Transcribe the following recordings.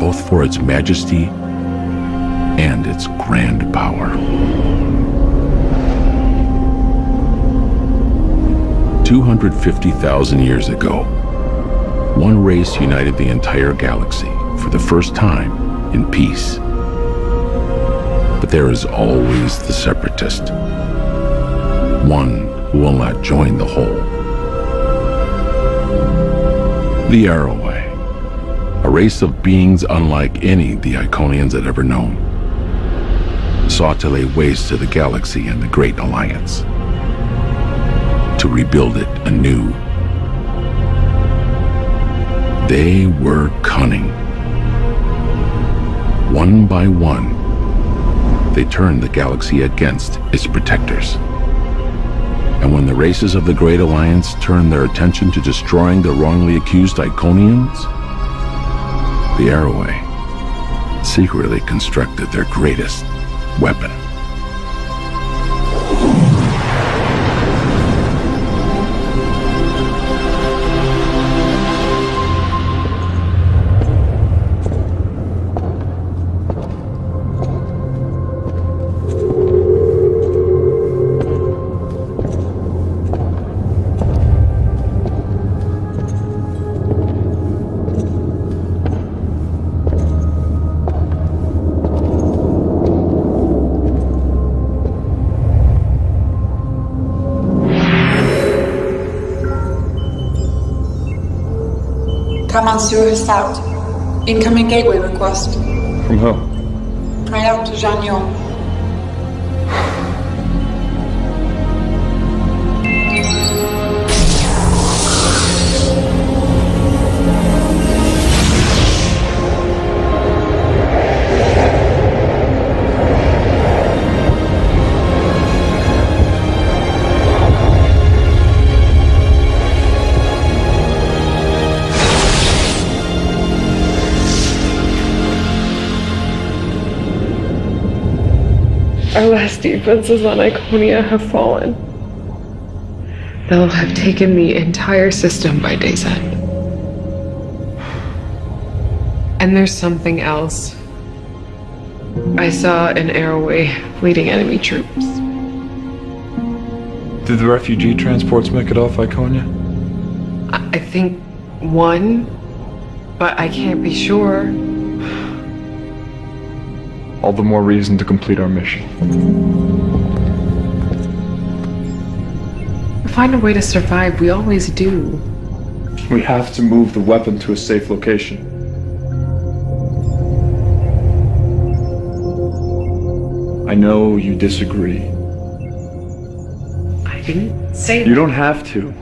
both for its majesty and its grand power. 250,000 years ago, one race united the entire galaxy for the first time in peace. But there is always the separatist, one who will not join the whole. The Arrowway, a race of beings unlike any the Iconians had ever known, sought to lay waste to the galaxy and the Great Alliance, to rebuild it anew. They were cunning. One by one, they turned the galaxy against its protectors. And when the races of the Great Alliance turned their attention to destroying the wrongly accused Iconians, the Arrowway secretly constructed their greatest weapon. Command Sewer South. Incoming gateway request. From who? Mayor to Janyon. Our last defenses on Iconia have fallen. They'll have taken the entire system by day's end. And there's something else. I saw an Arrowway leading enemy troops. Did the refugee transports make it off Iconia? I think one, but I can't be sure. All the more reason to complete our mission. Find a way to survive, we always do. We have to move the weapon to a safe location. I know you disagree. I didn't say You don't have to.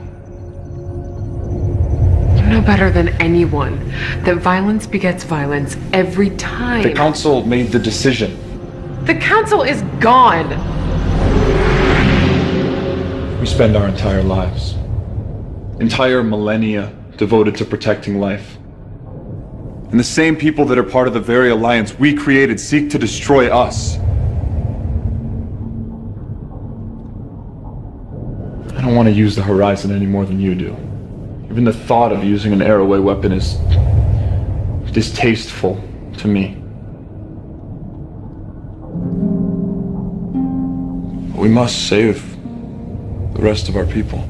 You know better than anyone that violence begets violence every time. The Council made the decision. The Council is gone! We spend our entire lives, entire millennia devoted to protecting life. And the same people that are part of the very alliance we created seek to destroy us. I don't want to use the Horizon any more than you do. Even the thought of using an Arrowway weapon is distasteful to me. We must save the rest of our people.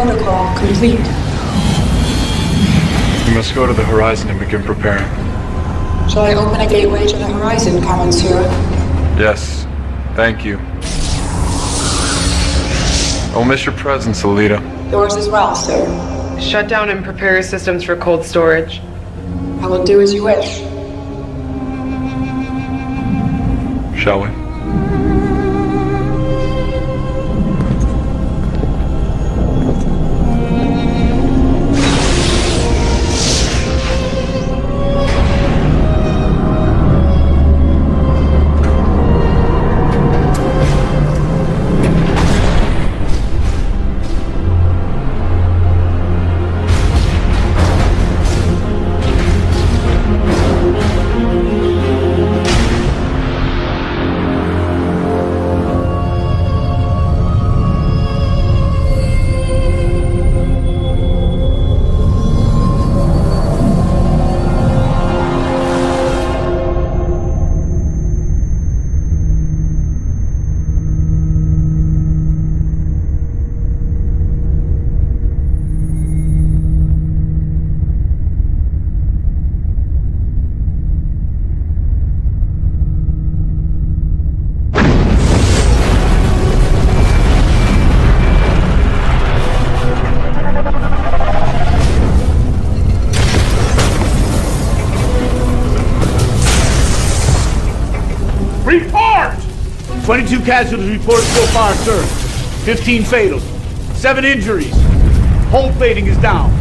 protocol complete. We must go to the horizon and begin preparing. Shall I open a gateway to the horizon, Monsieur? Yes, thank you. I will miss your presence, Alita. Yours as well, sir. Shut down and prepare your systems for cold storage. I will do as you wish. Shall we? Report! 22 casualties reported so far, sir. 15 fatals. 7 injuries. Hull plating is down.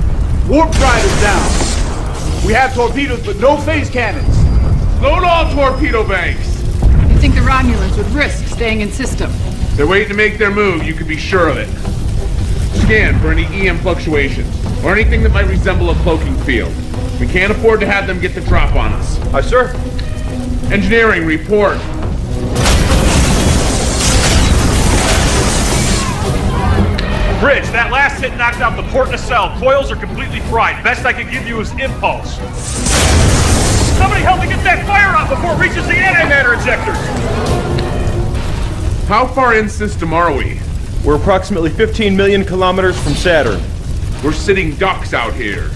Warp drive is down. We have torpedoes, but no phase cannons. Load all torpedo banks. You think the Romulans would risk staying in system? They're waiting to make their move, you can be sure of it. Scan for any EM fluctuations, or anything that might resemble a cloaking field. We can't afford to have them get the drop on us. Aye, sir. Engineering, report. Bridge, that last hit knocked out the port nacelle. Coils are completely fried. Best I can give you is impulse. Somebody help me get that fire out before it reaches the antimatter injectors! How far in system are we? We're approximately 15 million kilometers from Saturn. We're sitting ducks out here.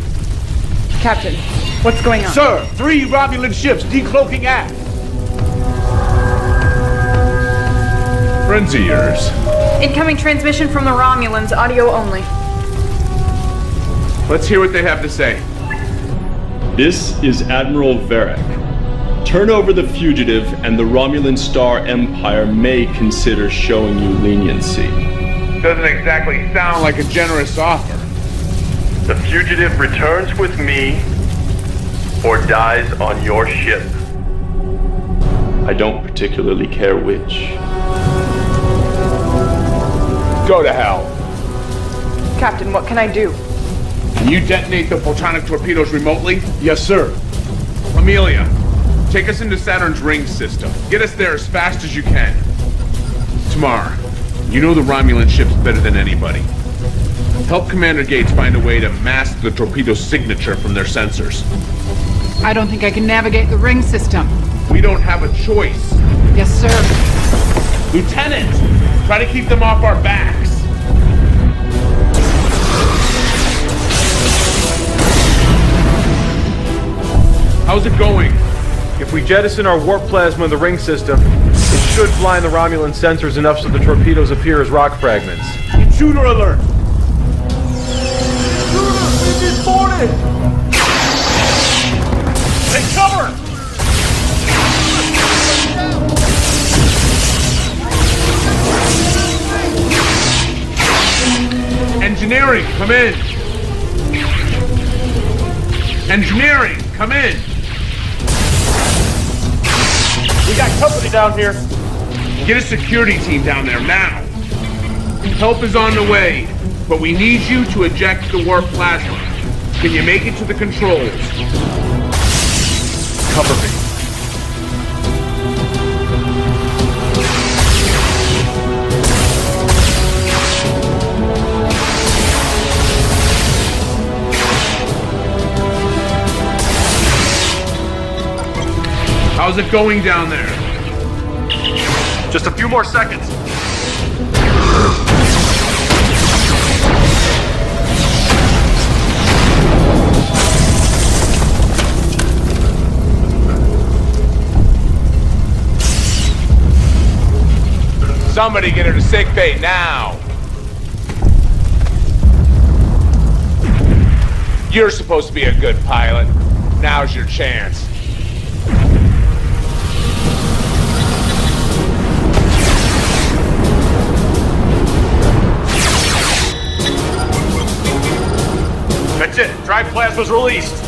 Captain, what's going on? Sir, 3 Romulan ships decloaking aft. Friends of yours. Incoming transmission from the Romulans, audio only. Let's hear what they have to say. This is Admiral Varric. Turn over the fugitive, and the Romulan Star Empire may consider showing you leniency. Doesn't exactly sound like a generous offer. The fugitive returns with me, or dies on your ship. I don't particularly care which. Go to hell. Captain, what can I do? Can you detonate the photonic torpedoes remotely? Yes, sir. Amelia, take us into Saturn's ring system. Get us there as fast as you can. Tamar, you know the Romulan ships better than anybody. Help Commander Gates find a way to mask the torpedo signature from their sensors. I don't think I can navigate the ring system. We don't have a choice. Yes, sir. Lieutenant, try to keep them off our backs. How's it going? If we jettison our warp plasma in the ring system, it should blind the Romulan sensors enough so the torpedoes appear as rock fragments. Intruder alert! Intruder! It is boarded! Take cover! Engineering, come in! Engineering, come in! We got company down here. Get a security team down there now! Help is on the way, but we need you to eject the warp plasma. Can you make it to the controls? Cover me. How's it going down there? Just a few more seconds. Somebody get her to sickbay now! You're supposed to be a good pilot. Now's your chance. That's it. Drive plasma's released.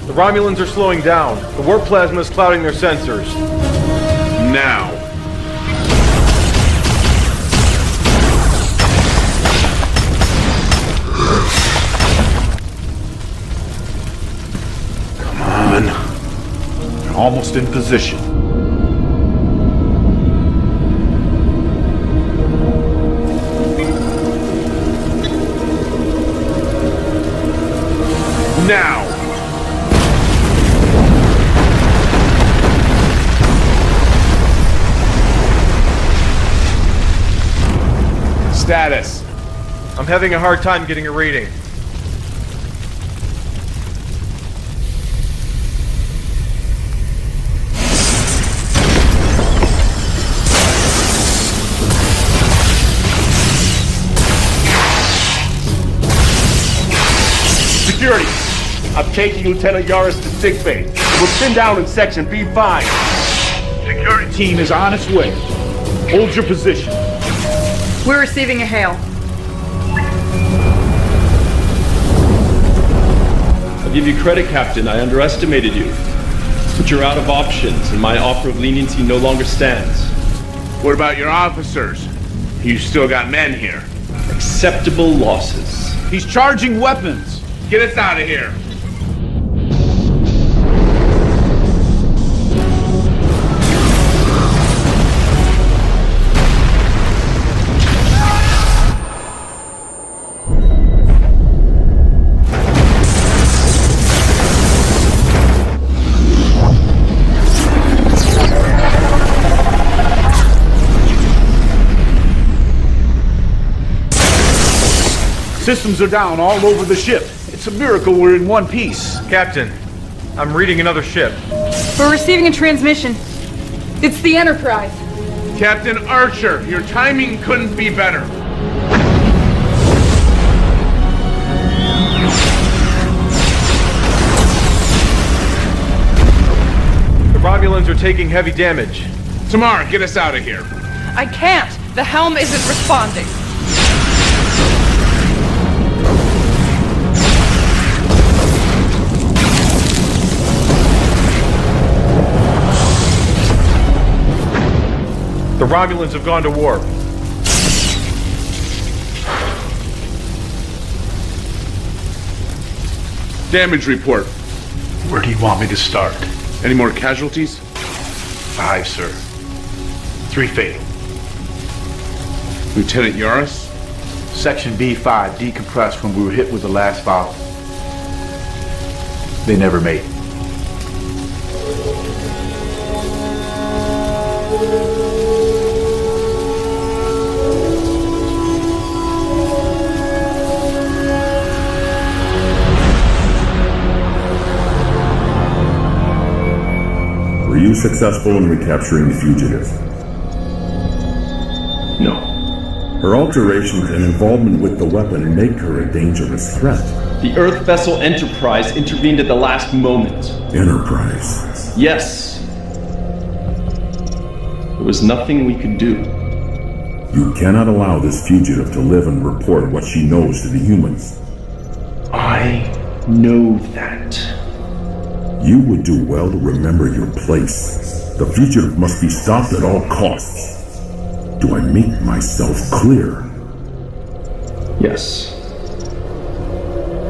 The Romulans are slowing down. The warp plasma is clouding their sensors. Now. Come on. We're almost in position. Now! Status. I'm having a hard time getting a reading. Security, I'm taking Lieutenant Yaris to sickbay. We'll pin down in section B5. Security team is on its way. Hold your position. We're receiving a hail. I'll give you credit, Captain. I underestimated you. But you're out of options, and my offer of leniency no longer stands. What about your officers? You still got men here. Acceptable losses. He's charging weapons. Get us out of here. Systems are down all over the ship. It's a miracle we're in one piece. Captain, I'm reading another ship. We're receiving a transmission. It's the Enterprise. Captain Archer, your timing couldn't be better. The Romulans are taking heavy damage. Tamara, get us out of here. I can't. The helm isn't responding. The Romulans have gone to warp. Damage report. Where do you want me to start? Any more casualties? 5, sir. 3 fatal. Lieutenant Yaris? Section B5 decompressed when we were hit with the last valve. They never made it. Were you successful in recapturing the fugitive? No. Her alterations and involvement with the weapon make her a dangerous threat. The Earth vessel Enterprise intervened at the last moment. Enterprise? Yes. There was nothing we could do. You cannot allow this fugitive to live and report what she knows to the humans. I know that. You would do well to remember your place. The fugitive must be stopped at all costs. Do I make myself clear? Yes.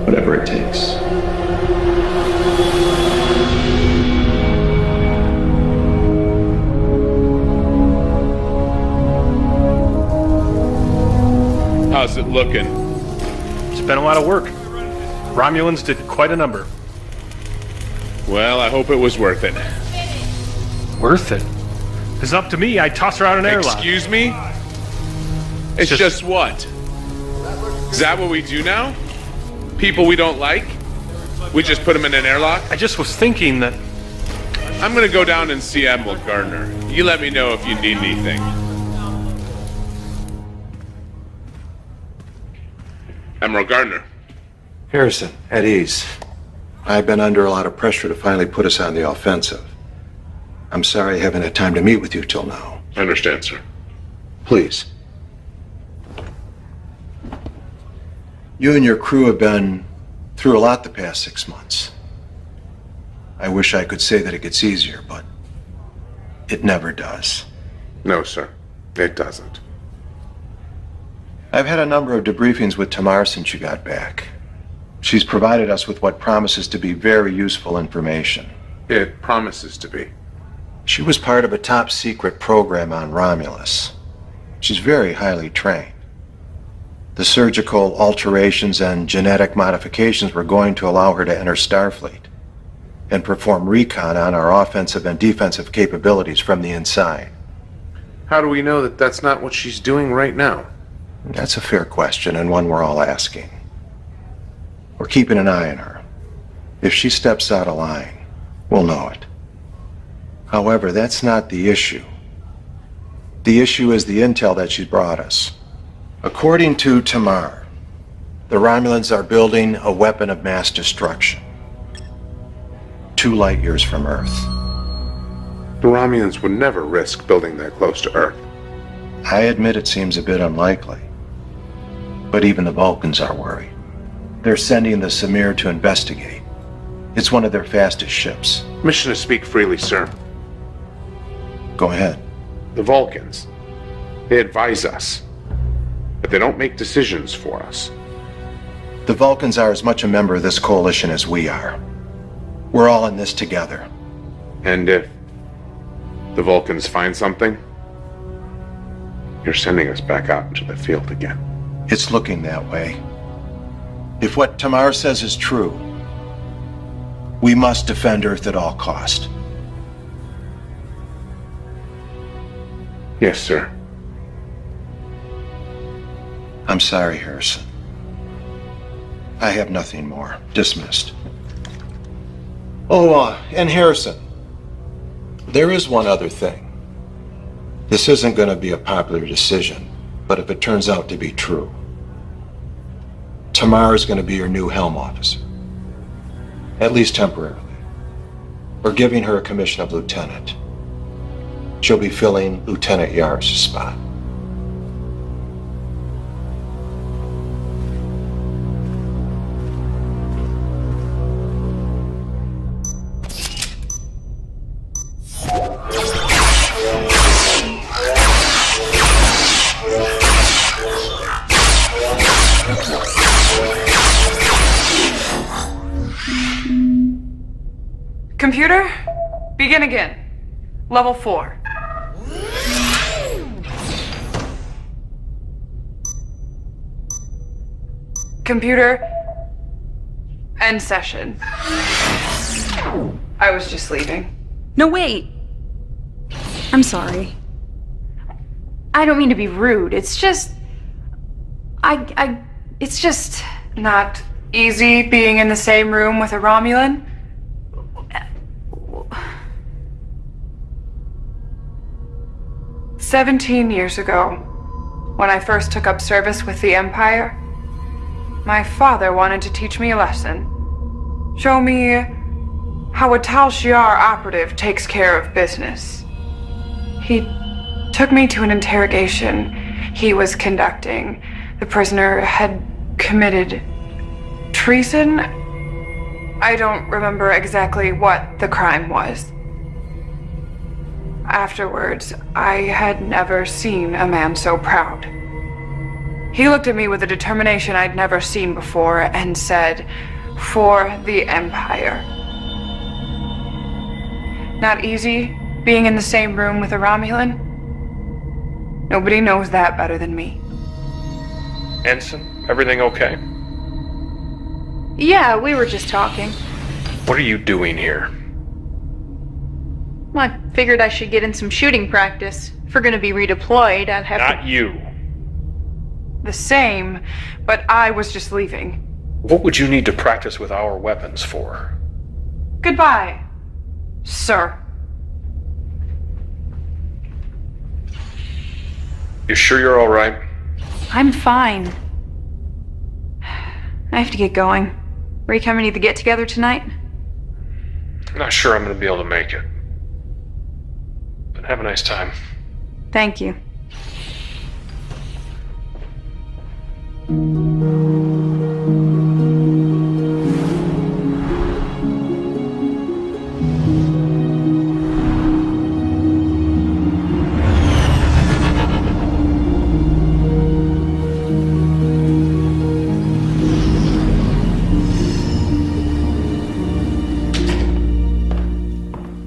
Whatever it takes. How's it looking? It's been a lot of work. Romulans did quite a number. Well, I hope it was worth it. Worth it? It's up to me. I'd toss her out an airlock. Excuse me? It's just what? Is that what we do now? People we don't like? We just put them in an airlock? I just was thinking that I'm gonna go down and see Admiral Gardner. You let me know if you need anything. Admiral Gardner. Harrison, at ease. I've been under a lot of pressure to finally put us on the offensive. I'm sorry I haven't had time to meet with you till now. I understand, sir. Please. You and your crew have been through a lot the past 6 months. I wish I could say that it gets easier, but it never does. No, sir. It doesn't. I've had a number of debriefings with Tamar since you got back. She's provided us with what promises to be very useful information. It promises to be. She was part of a top secret program on Romulus. She's very highly trained. The surgical alterations and genetic modifications were going to allow her to enter Starfleet and perform recon on our offensive and defensive capabilities from the inside. How do we know that that's not what she's doing right now? That's a fair question, and one we're all asking. We're keeping an eye on her. If she steps out of line, we'll know it. However, that's not the issue. The issue is the intel that she's brought us. According to Tamar, the Romulans are building a weapon of mass destruction. 2 light years from Earth. The Romulans would never risk building that close to Earth. I admit it seems a bit unlikely. But even the Vulcans are worried. They're sending the Samir to investigate. It's one of their fastest ships. Mission to speak freely, sir. Go ahead. The Vulcans. They advise us. But they don't make decisions for us. The Vulcans are as much a member of this coalition as we are. We're all in this together. And if the Vulcans find something, you're sending us back out into the field again. It's looking that way. If what Tamar says is true, we must defend Earth at all cost. Yes, sir. I'm sorry, Harrison. I have nothing more. Dismissed. Oh, and Harrison, there is one other thing. This isn't going to be a popular decision, but if it turns out to be true, Tamar is going to be your new helm officer. At least temporarily. We're giving her a commission of lieutenant. She'll be filling Lieutenant Yar's spot. Computer, begin again. Level 4. Computer, end session. I was just leaving. No, wait. I'm sorry. I don't mean to be rude. It's just... It's just not easy being in the same room with a Romulan. 17 years ago, when I first took up service with the Empire, my father wanted to teach me a lesson. Show me how a Tal Shiar operative takes care of business. He took me to an interrogation he was conducting. The prisoner had committed treason. I don't remember exactly what the crime was. Afterwards, I had never seen a man so proud. He looked at me with a determination I'd never seen before and said, "For the Empire." Not easy being in the same room with a Romulan. Nobody knows that better than me. Ensign, everything okay? Yeah, we were just talking. What are you doing here? Well, I figured I should get in some shooting practice. If we're gonna be redeployed, I'd have Not you. The same, but I was just leaving. What would you need to practice with our weapons for? Goodbye, sir. You sure you're all right? I'm fine. I have to get going. Are you coming to the get-together tonight? I'm not sure I'm going to be able to make it. But have a nice time. Thank you.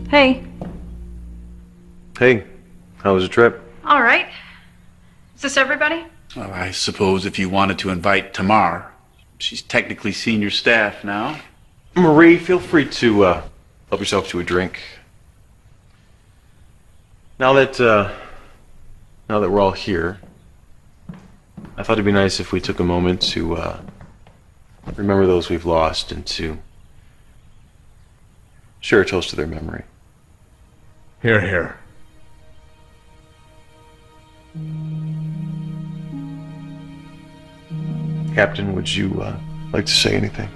Hey. Hey, how was the trip? All right. Is this everybody? Well, I suppose if you wanted to invite Tamar. She's technically senior staff now. Marie, feel free to help yourself to a drink. Now that we're all here, I thought it'd be nice if we took a moment to remember those we've lost and to share a toast to their memory. Here, here. Captain, would you like to say anything?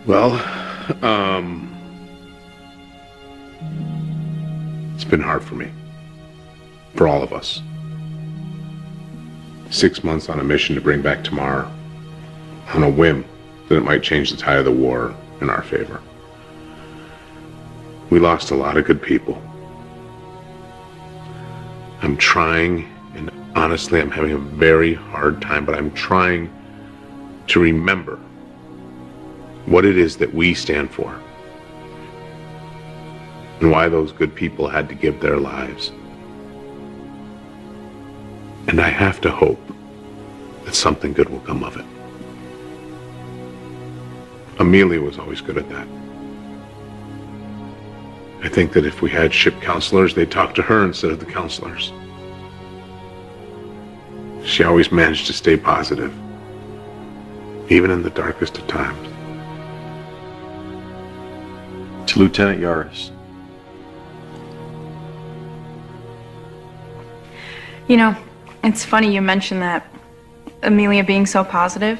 Well, it's been hard for me. For all of us. 6 months on a mission to bring back Tamar on a whim that it might change the tide of the war in our favor. We lost a lot of good people. I'm trying, and honestly, I'm having a very hard time, but I'm trying to remember what it is that we stand for and why those good people had to give their lives. And I have to hope that something good will come of it. Amelia was always good at that. I think that if we had ship counselors, they'd talk to her instead of the counselors. She always managed to stay positive, even in the darkest of times. To Lieutenant Yaris. You know, it's funny you mentioned that. Amelia being so positive.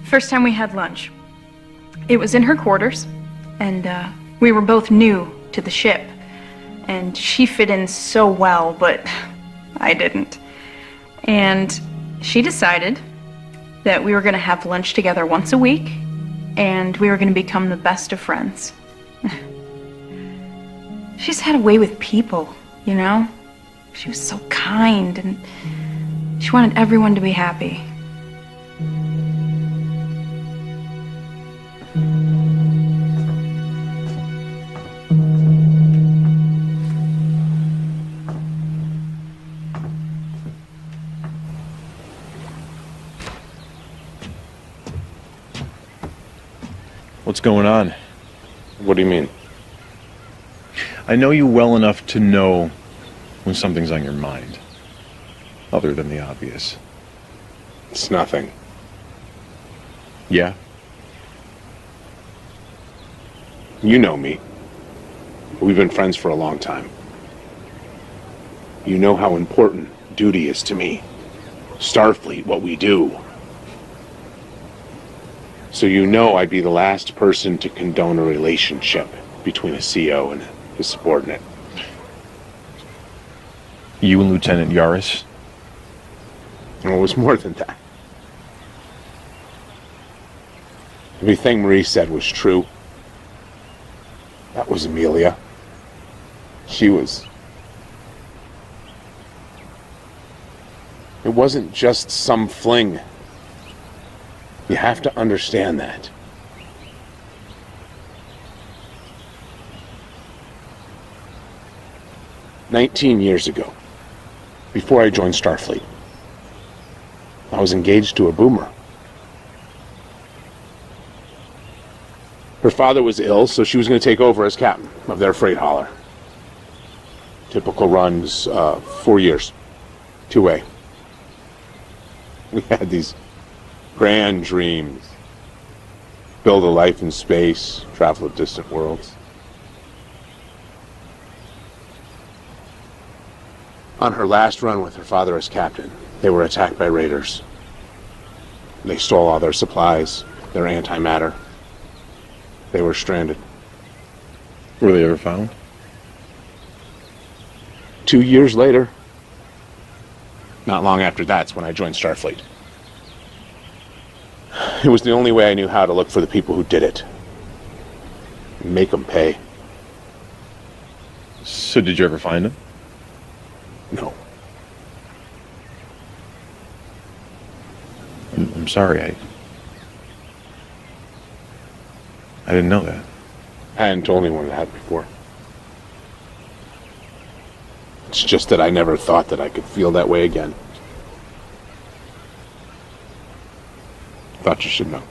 First time we had lunch. It was in her quarters, and we were both new to the ship. And she fit in so well, but I didn't. And she decided that we were going to have lunch together once a week, and we were going to become the best of friends. She's had a way with people, you know? She was so kind, and she wanted everyone to be happy. What's going on? What do you mean? I know you well enough to know when something's on your mind, other than the obvious. It's nothing. Yeah? You know me. We've been friends for a long time. You know how important duty is to me. Starfleet, what we do. So you know I'd be the last person to condone a relationship between a CO and his subordinate. You and Lieutenant Yaris? Well, it was more than that. Everything Marie said was true. That was Amelia. She was... It wasn't just some fling. You have to understand that. "19 years ago, before I joined Starfleet, I was engaged to a boomer. Her father was ill, so she was going to take over as captain of their freight hauler. Typical runs, 4 years, 2A. We had these grand dreams. Build a life in space, travel to distant worlds. On her last run with her father as captain, they were attacked by raiders. They stole all their supplies, their antimatter. They were stranded. Were they ever found? 2 years later. Not long after that's when I joined Starfleet. It was the only way I knew how to look for the people who did it. And make them pay. So did you ever find them? No. I'm sorry, I didn't know that. I hadn't told anyone that before. It's just that I never thought that I could feel that way again. Thought you should know.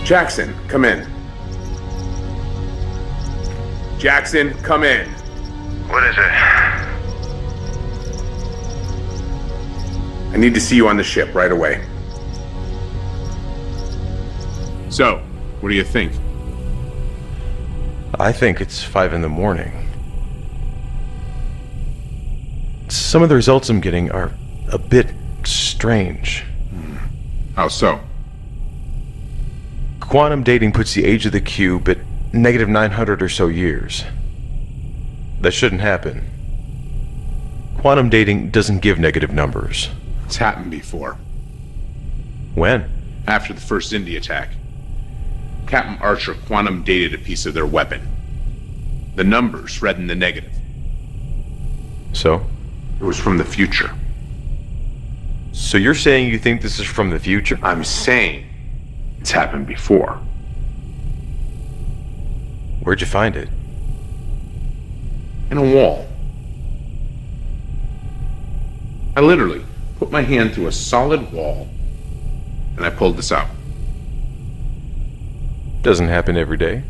Jackson, come in. Jackson, come in. What is it? I need to see you on the ship right away. So, what do you think? I think it's 5 in the morning. Some of the results I'm getting are a bit strange. How so? Quantum dating puts the age of the cube at negative 900 or so years. That shouldn't happen. Quantum dating doesn't give negative numbers. It's happened before. When? After the first Indy attack. Captain Archer quantum dated a piece of their weapon. The numbers read in the negative. So? It was from the future. So you're saying you think this is from the future? I'm saying it's happened before. Where'd you find it? In a wall. I literally put my hand through a solid wall and I pulled this out. Doesn't happen every day.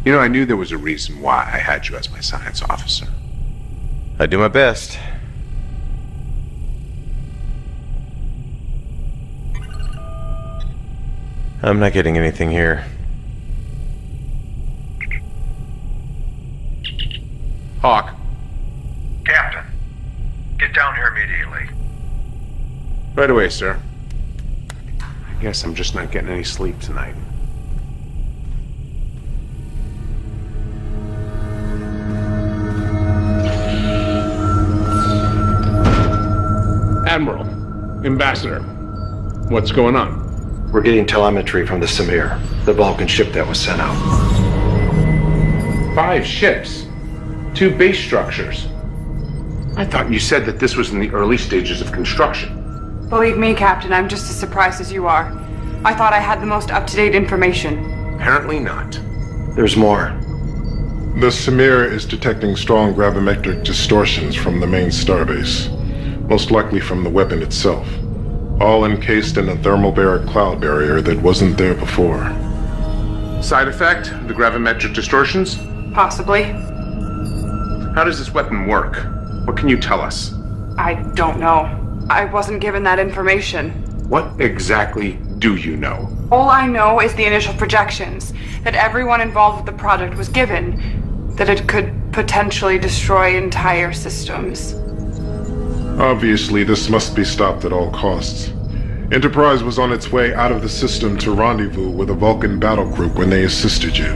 You know, I knew there was a reason why I had you as my science officer. I do my best. I'm not getting anything here. Hawk. Captain, get down here immediately. Right away, sir. I guess I'm just not getting any sleep tonight. Admiral, Ambassador, what's going on? We're getting telemetry from the Samir, the Vulcan ship that was sent out. 5 ships. 2 base structures. I thought you said that this was in the early stages of construction. Believe me, Captain, I'm just as surprised as you are. I thought I had the most up-to-date information. Apparently not. There's more. The Samir is detecting strong gravimetric distortions from the main starbase, most likely from the weapon itself, all encased in a thermobaric cloud barrier that wasn't there before. Side effect? The gravimetric distortions? Possibly. How does this weapon work? What can you tell us? I don't know. I wasn't given that information. What exactly do you know? All I know is the initial projections, that everyone involved with the project was given, that it could potentially destroy entire systems. Obviously, this must be stopped at all costs. Enterprise was on its way out of the system to rendezvous with a Vulcan battle group when they assisted you.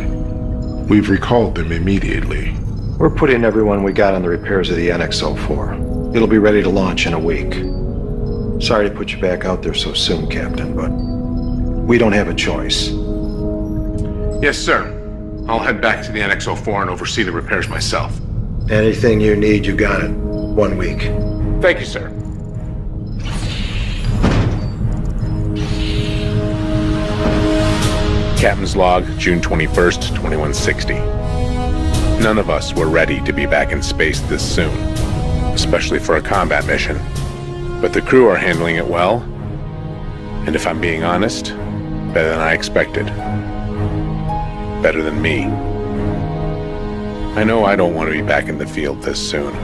We've recalled them immediately. We're putting everyone we got on the repairs of the NX-04. It'll be ready to launch in a week. Sorry to put you back out there so soon, Captain, but we don't have a choice. Yes, sir. I'll head back to the NX-04 and oversee the repairs myself. Anything you need, you got it. 1 week. Thank you, sir. Captain's log, June 21st, 2160. None of us were ready to be back in space this soon, especially for a combat mission. But the crew are handling it well, and if I'm being honest, better than I expected. Better than me. I know I don't want to be back in the field this soon,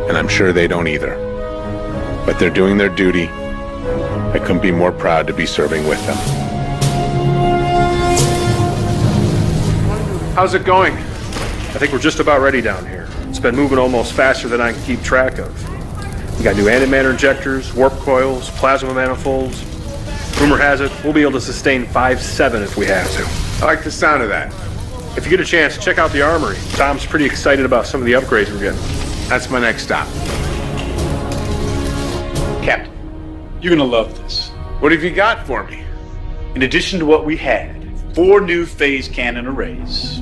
and I'm sure they don't either. But they're doing their duty. I couldn't be more proud to be serving with them. How's it going? I think we're just about ready down here. It's been moving almost faster than I can keep track of. We got new antimatter injectors, warp coils, plasma manifolds. Rumor has it, we'll be able to sustain 5-7 if we have to. I like the sound of that. If you get a chance, check out the armory. Tom's pretty excited about some of the upgrades we're getting. That's my next stop. Captain, you're gonna love this. What have you got for me? In addition to what we had, 4 new phase cannon arrays,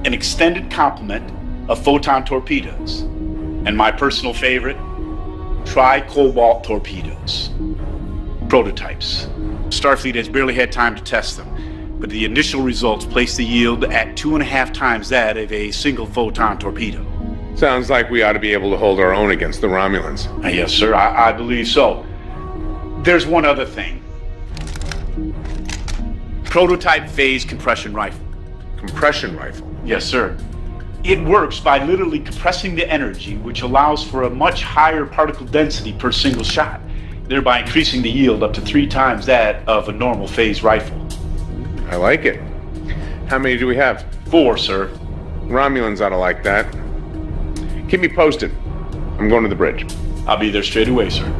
an extended complement of photon torpedoes, and my personal favorite, tri-cobalt torpedoes. Prototypes. Starfleet has barely had time to test them, but the initial results place the yield at 2.5 times that of a single photon torpedo. Sounds like we ought to be able to hold our own against the Romulans. Yes, sir, I believe so. There's one other thing. Prototype phase compression rifle. Compression rifle? Yes, sir. It works by literally compressing the energy, which allows for a much higher particle density per single shot, thereby increasing the yield up to 3 times that of a normal phase rifle. I like it. How many do we have? 4, sir. Romulans ought to like that. Keep me posted. I'm going to the bridge. I'll be there straight away, sir.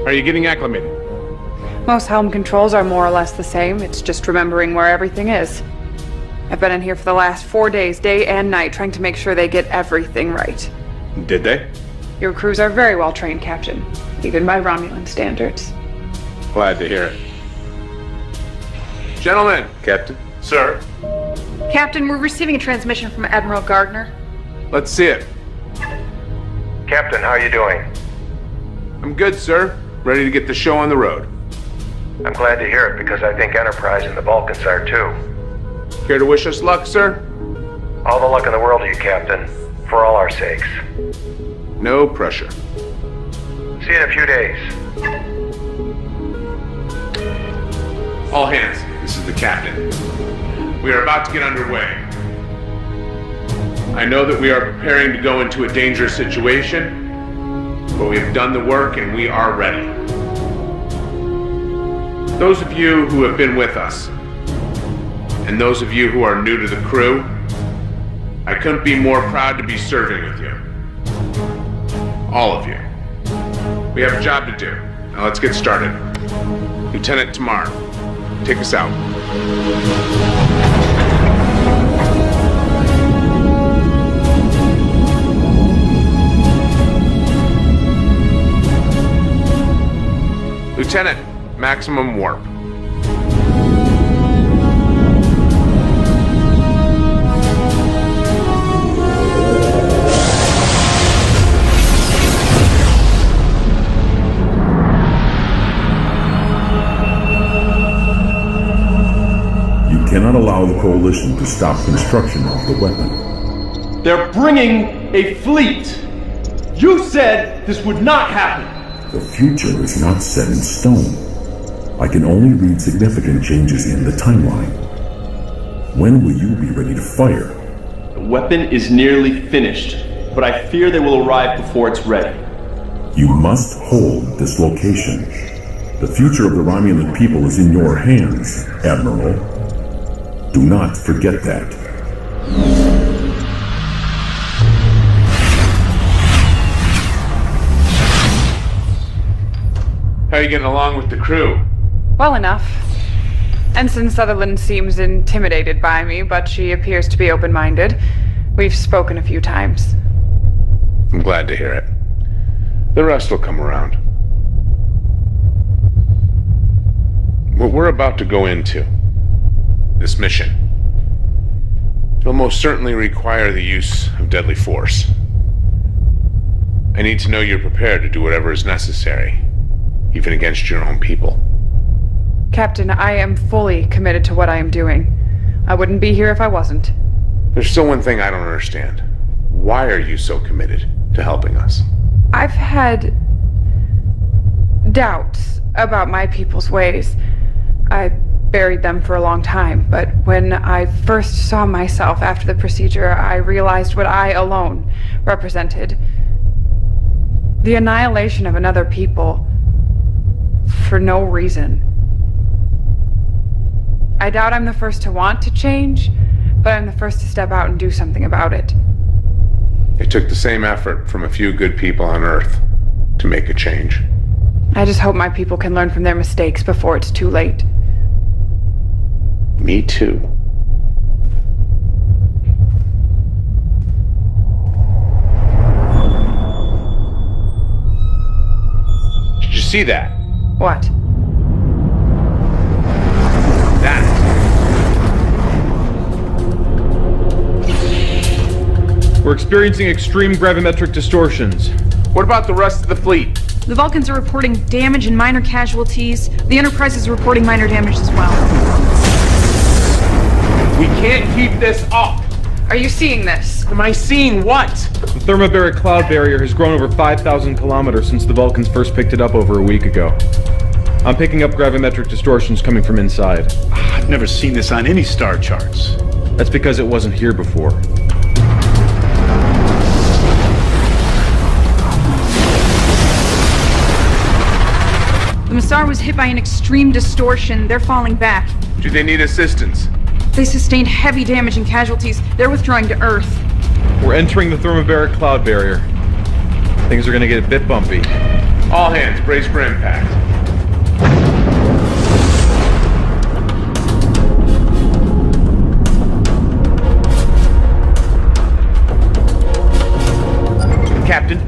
Are you getting acclimated? Most helm controls are more or less the same. It's just remembering where everything is. I've been in here for the last 4 days, day and night, trying to make sure they get everything right. Did they? Your crews are very well trained, Captain, even by Romulan standards. Glad to hear it. Gentlemen. Captain? Sir? Captain, we're receiving a transmission from Admiral Gardner. Let's see it. Captain, how are you doing? I'm good, sir. Ready to get the show on the road. I'm glad to hear it because I think Enterprise and the Vulcans are too. Care to wish us luck, sir? All the luck in the world to you, Captain. For all our sakes. No pressure. See you in a few days. All hands, this is the captain. We are about to get underway. I know that we are preparing to go into a dangerous situation, but we have done the work and we are ready. Those of you who have been with us, and those of you who are new to the crew, I couldn't be more proud to be serving with you. All of you. We have a job to do. Now let's get started. Lieutenant Tamar, take us out. Lieutenant, maximum warp. You cannot allow the Coalition to stop construction of the weapon. They're bringing a fleet. You said this would not happen. The future is not set in stone. I can only read significant changes in the timeline. When will you be ready to fire? The weapon is nearly finished, but I fear they will arrive before it's ready. You must hold this location. The future of the Romulan people is in your hands, Admiral. Do not forget that. How are you getting along with the crew? Well enough. Ensign Sutherland seems intimidated by me, but she appears to be open-minded. We've spoken a few times. I'm glad to hear it. The rest will come around. What we're about to go into, this mission, it'll most certainly require the use of deadly force. I need to know you're prepared to do whatever is necessary, even against your own people. Captain, I am fully committed to what I am doing. I wouldn't be here if I wasn't. There's still one thing I don't understand. Why are you so committed to helping us? I've had doubts about my people's ways. I buried them for a long time, but when I first saw myself after the procedure, I realized what I alone represented. The annihilation of another people for no reason. I doubt I'm the first to want to change, but I'm the first to step out and do something about it. It took the same effort from a few good people on Earth to make a change. I just hope my people can learn from their mistakes before it's too late. Me too. Did you see that? What? That. We're experiencing extreme gravimetric distortions. What about the rest of the fleet? The Vulcans are reporting damage and minor casualties. The Enterprise is reporting minor damage as well. We can't keep this up. Are you seeing this? Am I seeing what? The thermobaric cloud barrier has grown over 5,000 kilometers since the Vulcans first picked it up over a week ago. I'm picking up gravimetric distortions coming from inside. I've never seen this on any star charts. That's because it wasn't here before. The Massar was hit by an extreme distortion. They're falling back. Do they need assistance? They sustained heavy damage and casualties. They're withdrawing to Earth. We're entering the thermobaric cloud barrier. Things are gonna get a bit bumpy. All hands, brace for impact. Captain,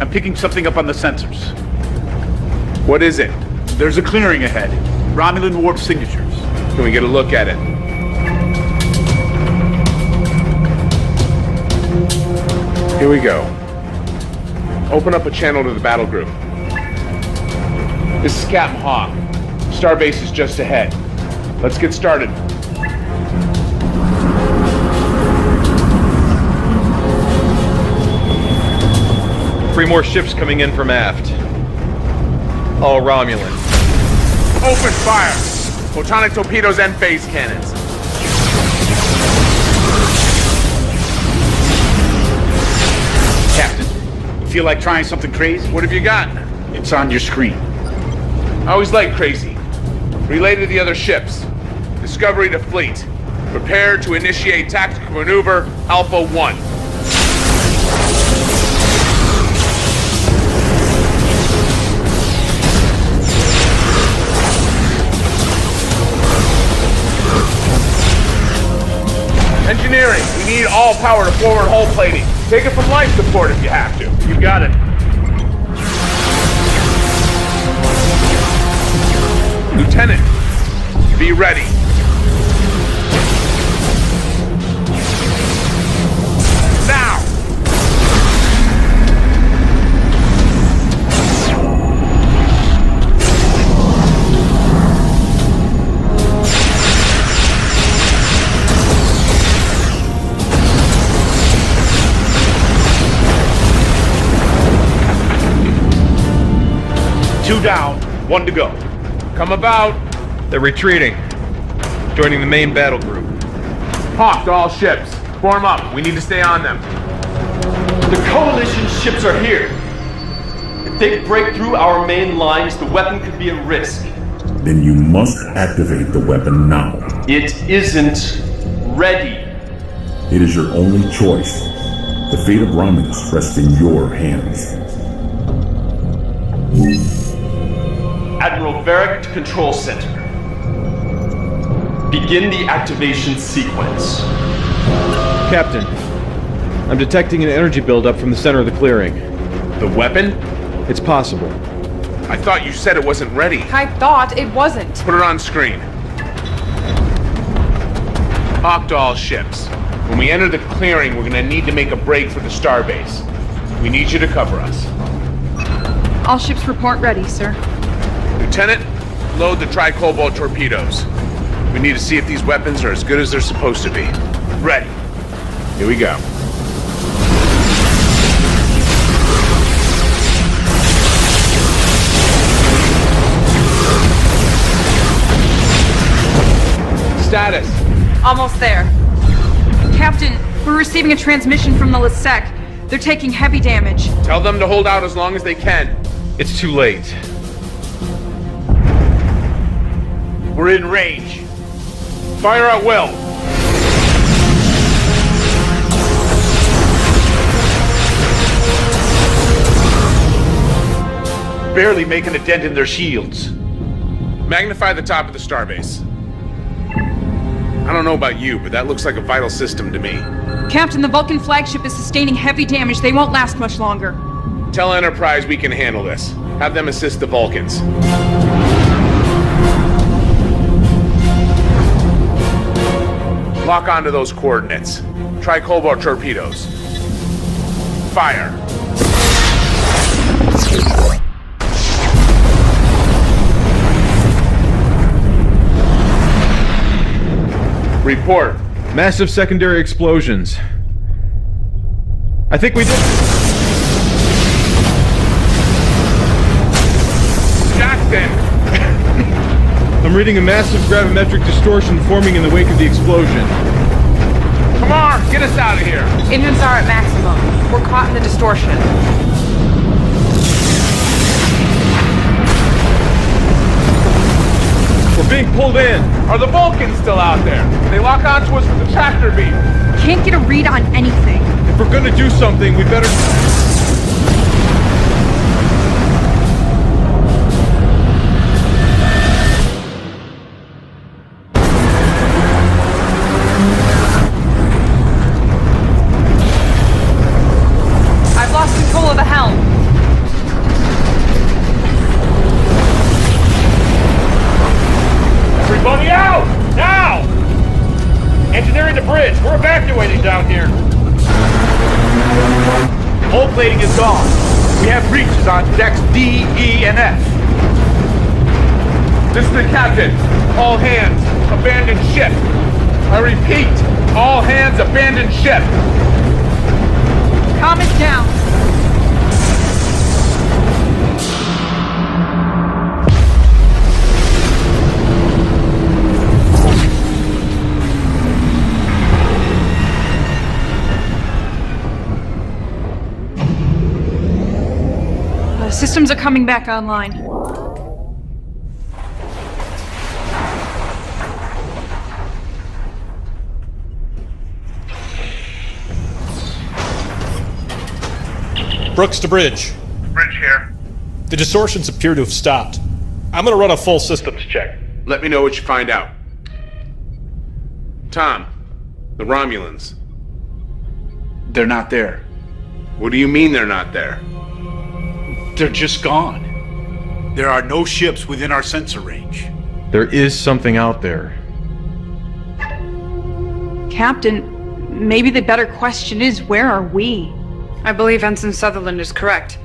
I'm picking something up on the sensors. What is it? There's a clearing ahead. Romulan warp signatures. Can we get a look at it? Here we go. Open up a channel to the battle group. This is Captain Hawk. Starbase is just ahead. Let's get started. Three more ships coming in from aft. All Romulan. Open fire! Photonic torpedoes and phase cannons. Captain, you feel like trying something crazy? What have you got? It's on your screen. I always like crazy. Relay to the other ships. Discovery to fleet. Prepare to initiate tactical maneuver Alpha 1. Engineering, we need all power to forward hull plating. Take it from life support if you have to. You got it. Lieutenant, be ready. Now! Two down, one to go. Come about. They're retreating. Joining the main battle group. Hawk to all ships. Form up. We need to stay on them. The Coalition ships are here. If they break through our main lines, the weapon could be at risk. Then you must activate the weapon now. It isn't ready. It is your only choice. The fate of Romulus rests in your hands. Admiral Varric to Control Center. Begin the activation sequence. Captain, I'm detecting an energy buildup from the center of the clearing. The weapon? It's possible. I thought you said it wasn't ready. I thought it wasn't. Put it on screen. Hawk to all ships. When we enter the clearing, we're gonna need to make a break for the starbase. We need you to cover us. All ships report ready, sir. Lieutenant, load the tri-cobalt torpedoes. We need to see if these weapons are as good as they're supposed to be. Ready. Here we go. Status. Almost there. Captain, we're receiving a transmission from the Lasek. They're taking heavy damage. Tell them to hold out as long as they can. It's too late. We're in range. Fire at will. Barely making a dent in their shields. Magnify the top of the starbase. I don't know about you, but that looks like a vital system to me. Captain, the Vulcan flagship is sustaining heavy damage. They won't last much longer. Tell Enterprise we can handle this. Have them assist the Vulcans. Lock onto those coordinates. Try cobalt torpedoes. Fire. Report. Massive secondary explosions. I think we did. Jackson! I'm reading a massive gravimetric distortion forming in the wake of the explosion. Come on, get us out of here. Engines are at maximum. We're caught in the distortion. We're being pulled in. Are the Vulcans still out there? They lock onto us with the tractor beam. Can't get a read on anything. If we're gonna do something, we better... I've lost control of the helm. Everybody out! Now! Engineering the bridge. We're evacuating down here. Hull plating is gone. We have breaches on decks D, E, and F. This is the captain. All hands, abandon ship. I repeat, all hands, abandon ship. Calm it down. Systems are coming back online. Brooks to bridge. Bridge here. The distortions appear to have stopped. I'm gonna run a full systems check. Let me know what you find out. Tom, the Romulans. They're not there. What do you mean they're not there? They're just gone. There are no ships within our sensor range. There is something out there. Captain, maybe the better question is, where are we? I believe Ensign Sutherland is correct,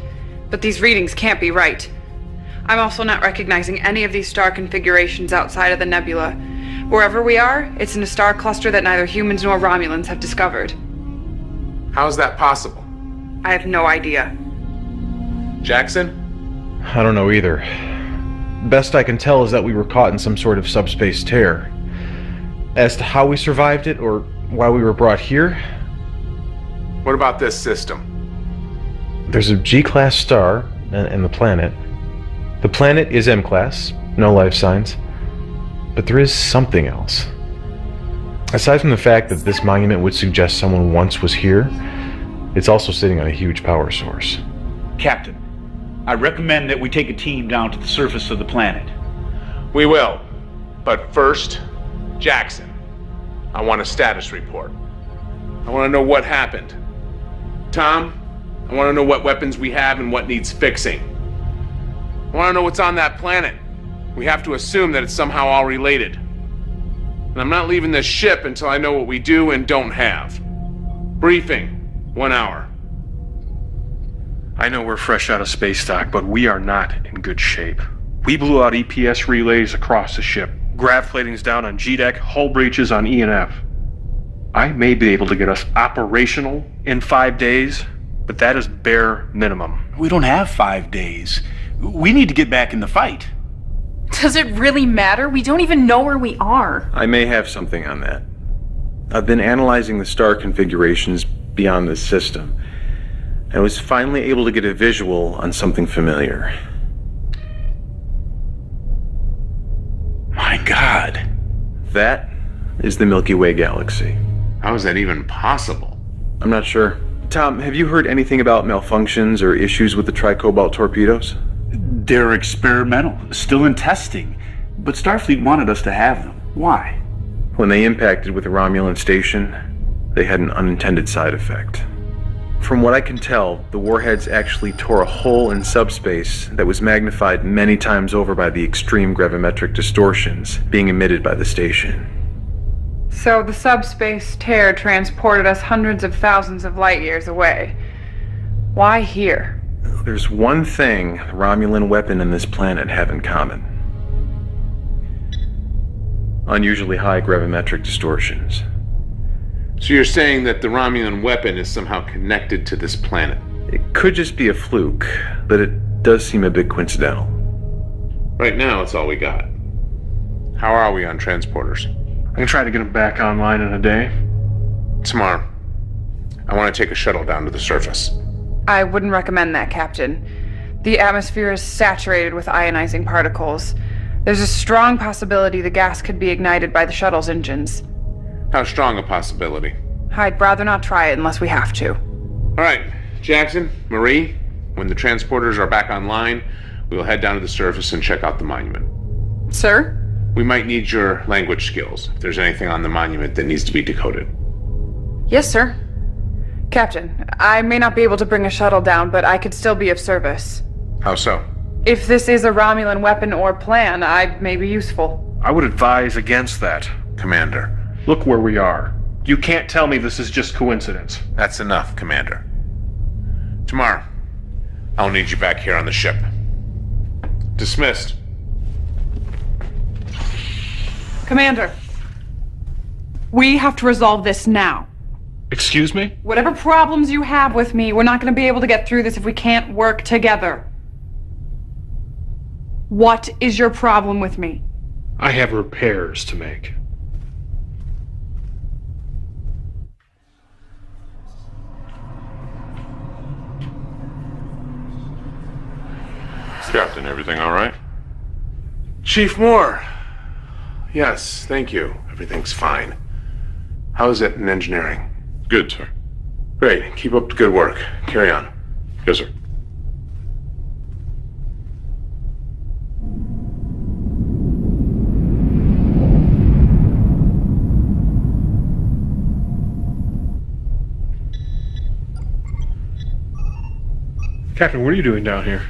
but these readings can't be right. I'm also not recognizing any of these star configurations outside of the nebula. Wherever we are, it's in a star cluster that neither humans nor Romulans have discovered. How is that possible? I have no idea. Jackson? I don't know either. Best I can tell is that we were caught in some sort of subspace tear. As to how we survived it, or why we were brought here... What about this system? There's a G-class star, and the planet. The planet is M-class, no life signs. But there is something else. Aside from the fact that this monument would suggest someone once was here, it's also sitting on a huge power source. Captain, I recommend that we take a team down to the surface of the planet. We will. But first, Jackson, I want a status report. I want to know what happened. Tom, I want to know what weapons we have and what needs fixing. I want to know what's on that planet. We have to assume that it's somehow all related. And I'm not leaving this ship until I know what we do and don't have. Briefing, 1 hour. I know we're fresh out of space dock, but we are not in good shape. We blew out EPS relays across the ship, grav platings down on G-deck, hull breaches on E and F. I may be able to get us operational in 5 days, but that is bare minimum. We don't have 5 days. We need to get back in the fight. Does it really matter? We don't even know where we are. I may have something on that. I've been analyzing the star configurations beyond this system, and I was finally able to get a visual on something familiar. My God. That is the Milky Way galaxy. How is that even possible? I'm not sure. Tom, have you heard anything about malfunctions or issues with the tricobalt torpedoes? They're experimental, still in testing, but Starfleet wanted us to have them. Why? When they impacted with the Romulan station, they had an unintended side effect. From what I can tell, the warheads actually tore a hole in subspace that was magnified many times over by the extreme gravimetric distortions being emitted by the station. So the subspace tear transported us hundreds of thousands of light years away. Why here? There's one thing the Romulan weapon and this planet have in common. Unusually high gravimetric distortions. So you're saying that the Romulan weapon is somehow connected to this planet? It could just be a fluke, but it does seem a bit coincidental. Right now, it's all we got. How are we on transporters? I can try to get them back online in a day. Tomorrow. I want to take a shuttle down to the surface. I wouldn't recommend that, Captain. The atmosphere is saturated with ionizing particles. There's a strong possibility the gas could be ignited by the shuttle's engines. How strong a possibility? I'd rather not try it unless we have to. All right, Jackson, Marie, when the transporters are back online, we'll head down to the surface and check out the monument. Sir? We might need your language skills, if there's anything on the monument that needs to be decoded. Yes, sir. Captain, I may not be able to bring a shuttle down, but I could still be of service. How so? If this is a Romulan weapon or plan, I may be useful. I would advise against that. Commander. Look where we are. You can't tell me this is just coincidence. That's enough, Commander. Tomorrow, I'll need you back here on the ship. Dismissed. Commander, we have to resolve this now. Excuse me? Whatever problems you have with me, we're not going to be able to get through this if we can't work together. What is your problem with me? I have repairs to make. Captain, everything all right? Chief Moore. Yes, thank you. Everything's fine. How is it in engineering? Good, sir. Great. Keep up the good work. Carry on. Yes, sir. Captain, what are you doing down here?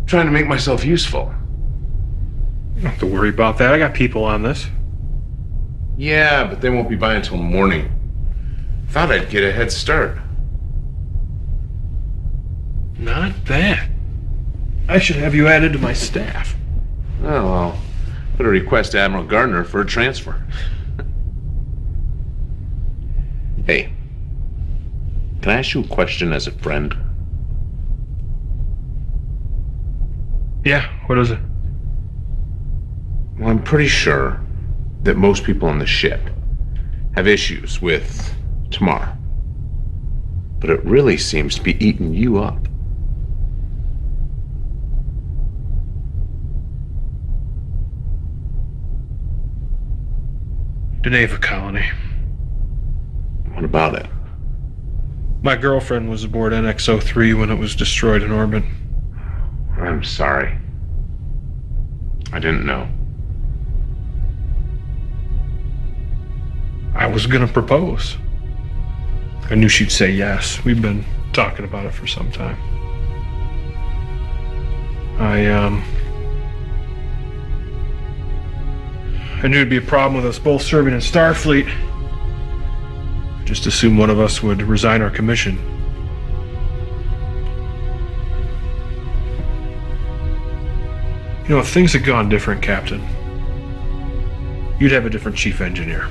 Trying to make myself useful. You don't have to worry about that. I got people on this. Yeah, but they won't be by until morning. Thought I'd get a head start. Not bad. I should have you added to my staff. Oh, well. Better request Admiral Gardner for a transfer. Hey. Can I ask you a question as a friend? Yeah, what is it? Well, I'm pretty sure that most people on the ship have issues with Tamar. But it really seems to be eating you up. Deneva colony. What about it? My girlfriend was aboard NX-03 when it was destroyed in orbit. I'm sorry. I didn't know. I was gonna propose. I knew she'd say yes. We've been talking about it for some time. I knew it'd be a problem with us both serving in Starfleet. Just assumed one of us would resign our commission. You know, if things had gone different, Captain, you'd have a different chief engineer.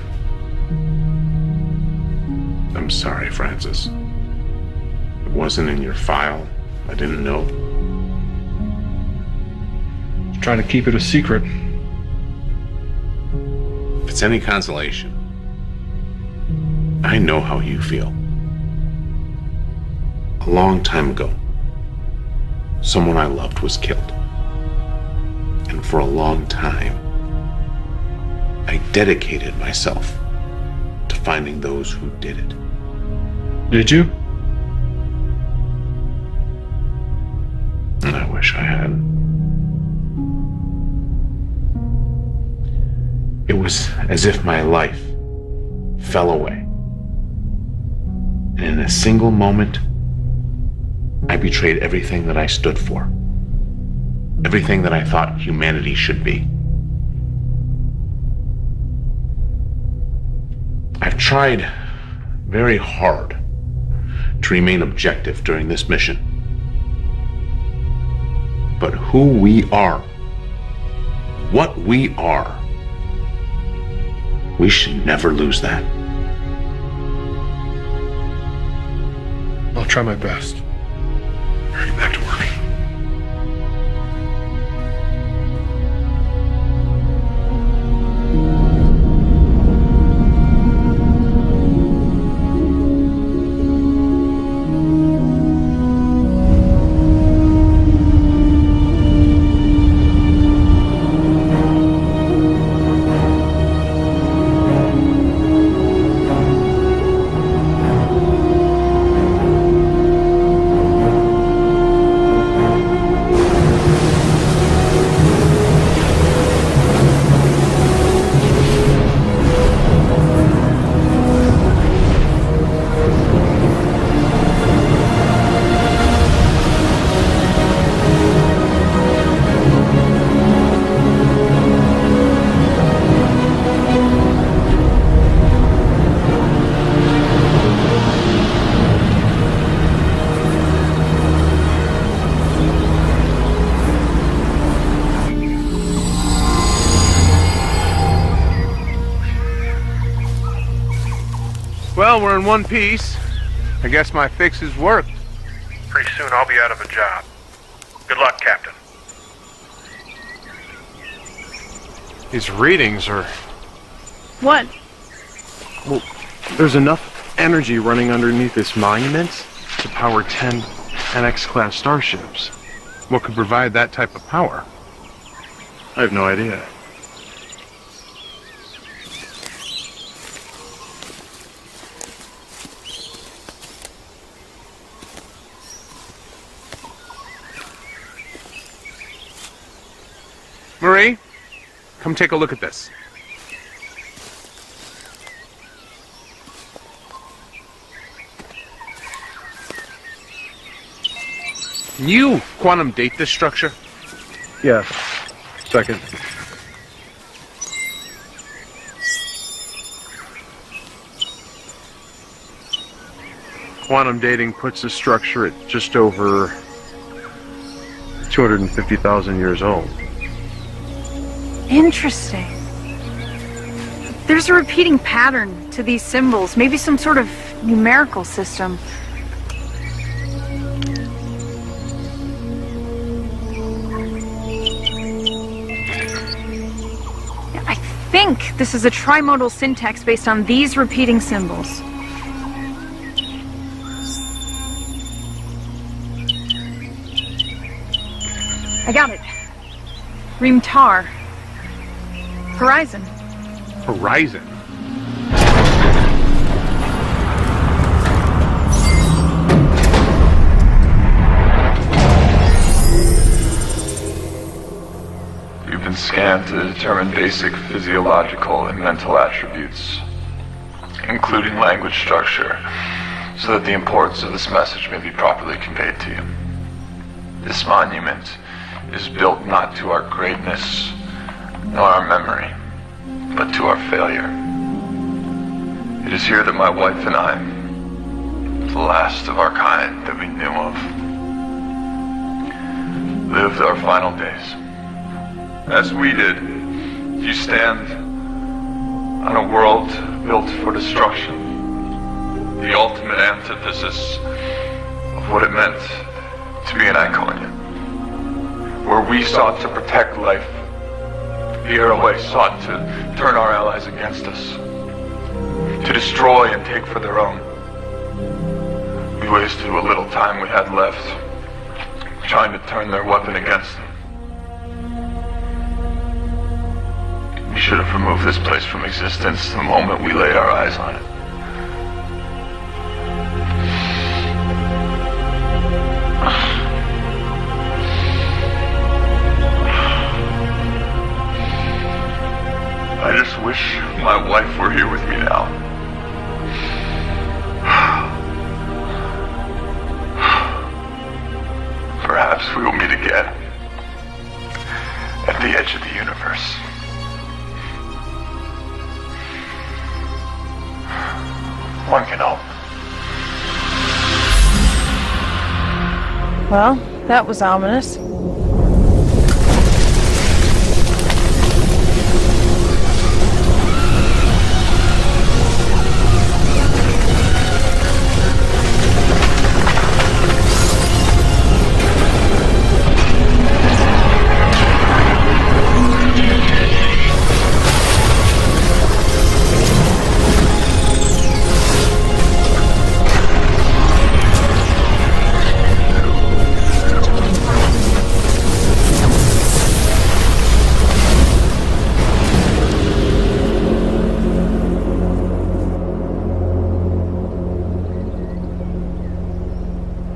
I'm sorry, Francis. It wasn't in your file. I didn't know. Just trying to keep it a secret. If it's any consolation, I know how you feel. A long time ago, someone I loved was killed. And for a long time, I dedicated myself to finding those who did it. Did you? I wish I had. It was as if my life fell away. And in a single moment, I betrayed everything that I stood for. Everything that I thought humanity should be. I've tried very hard to remain objective during this mission. But who we are, what we are, we should never lose that. I'll try my best. Hurry back to work. Well, we're in one piece. I guess my fixes worked. Pretty soon I'll be out of a job. Good luck, Captain. These readings are... What? Well, there's enough energy running underneath this monument to power 10 NX-class starships. What could provide that type of power? I have no idea. Discovery, come take a look at this. Can you quantum date this structure? Yes. Second. Quantum dating puts the structure at just over 250,000 years old. Interesting. There's a repeating pattern to these symbols, maybe some sort of numerical system. I think this is a trimodal syntax based on these repeating symbols. I got it. Reem-tar. Horizon. Horizon? You've been scanned to determine basic physiological and mental attributes, including language structure, so that the importance of this message may be properly conveyed to you. This monument is built not to our greatness, nor our memory, but to our failure. It is here that my wife and I, the last of our kind that we knew of, lived our final days. As we did, you stand on a world built for destruction, the ultimate antithesis of what it meant to be an Iconian. Where we sought to protect life, the Airway sought to turn our allies against us, to destroy and take for their own. We wasted what little time we had left, trying to turn their weapon against them. We should have removed this place from existence the moment we laid our eyes on it. I just wish my wife were here with me now. Perhaps we will meet again at the edge of the universe. One can hope. Well, that was ominous.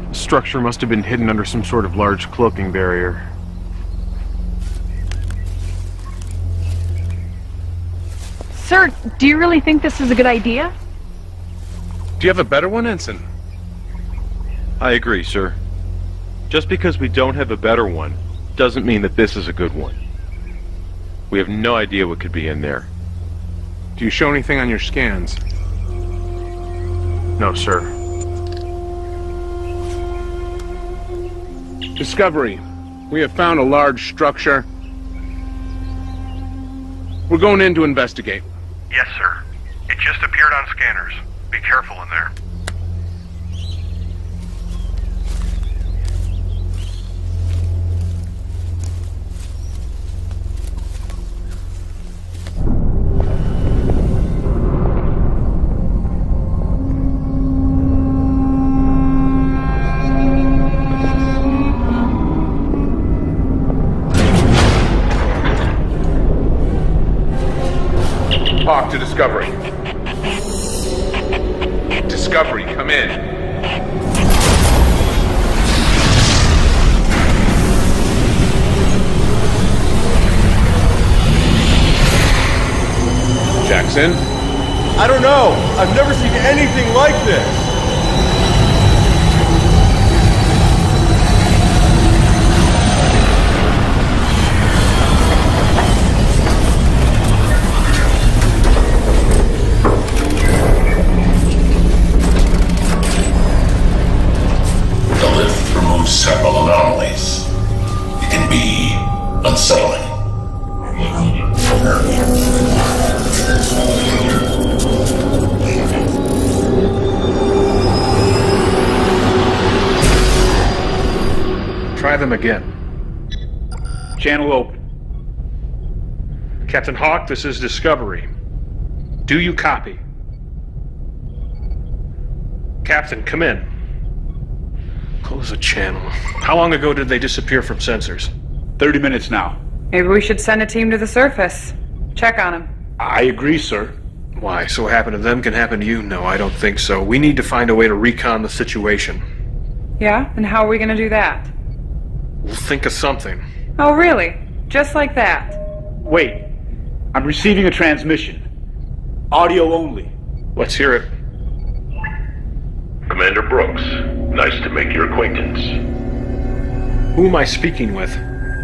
The structure must have been hidden under some sort of large cloaking barrier. Sir, do you really think this is a good idea? Do you have a better one, Ensign? I agree, sir. Just because we don't have a better one doesn't mean that this is a good one. We have no idea what could be in there. Do you show anything on your scans? No, sir. Discovery, we have found a large structure. We're going in to investigate. Yes, sir. It just appeared on scanners. Be careful in there. Talk to Discovery. Discovery, come in. Jackson? I don't know. I've never seen anything like this. The lift removes several anomalies. It can be unsettling. Try them again. Channel open. Captain Hawk, this is Discovery. Do you copy? Captain, come in. Close the channel. How long ago did they disappear from sensors? 30 minutes now. Maybe we should send a team to the surface. Check on him. I agree, sir. Why, so what happened to them can happen to you? No, I don't think so. We need to find a way to recon the situation. Yeah? And how are we gonna do that? We'll think of something. Oh, really? Just like that? Wait. I'm receiving a transmission. Audio only. Let's hear it. Commander Brooks, nice to make your acquaintance. Who am I speaking with?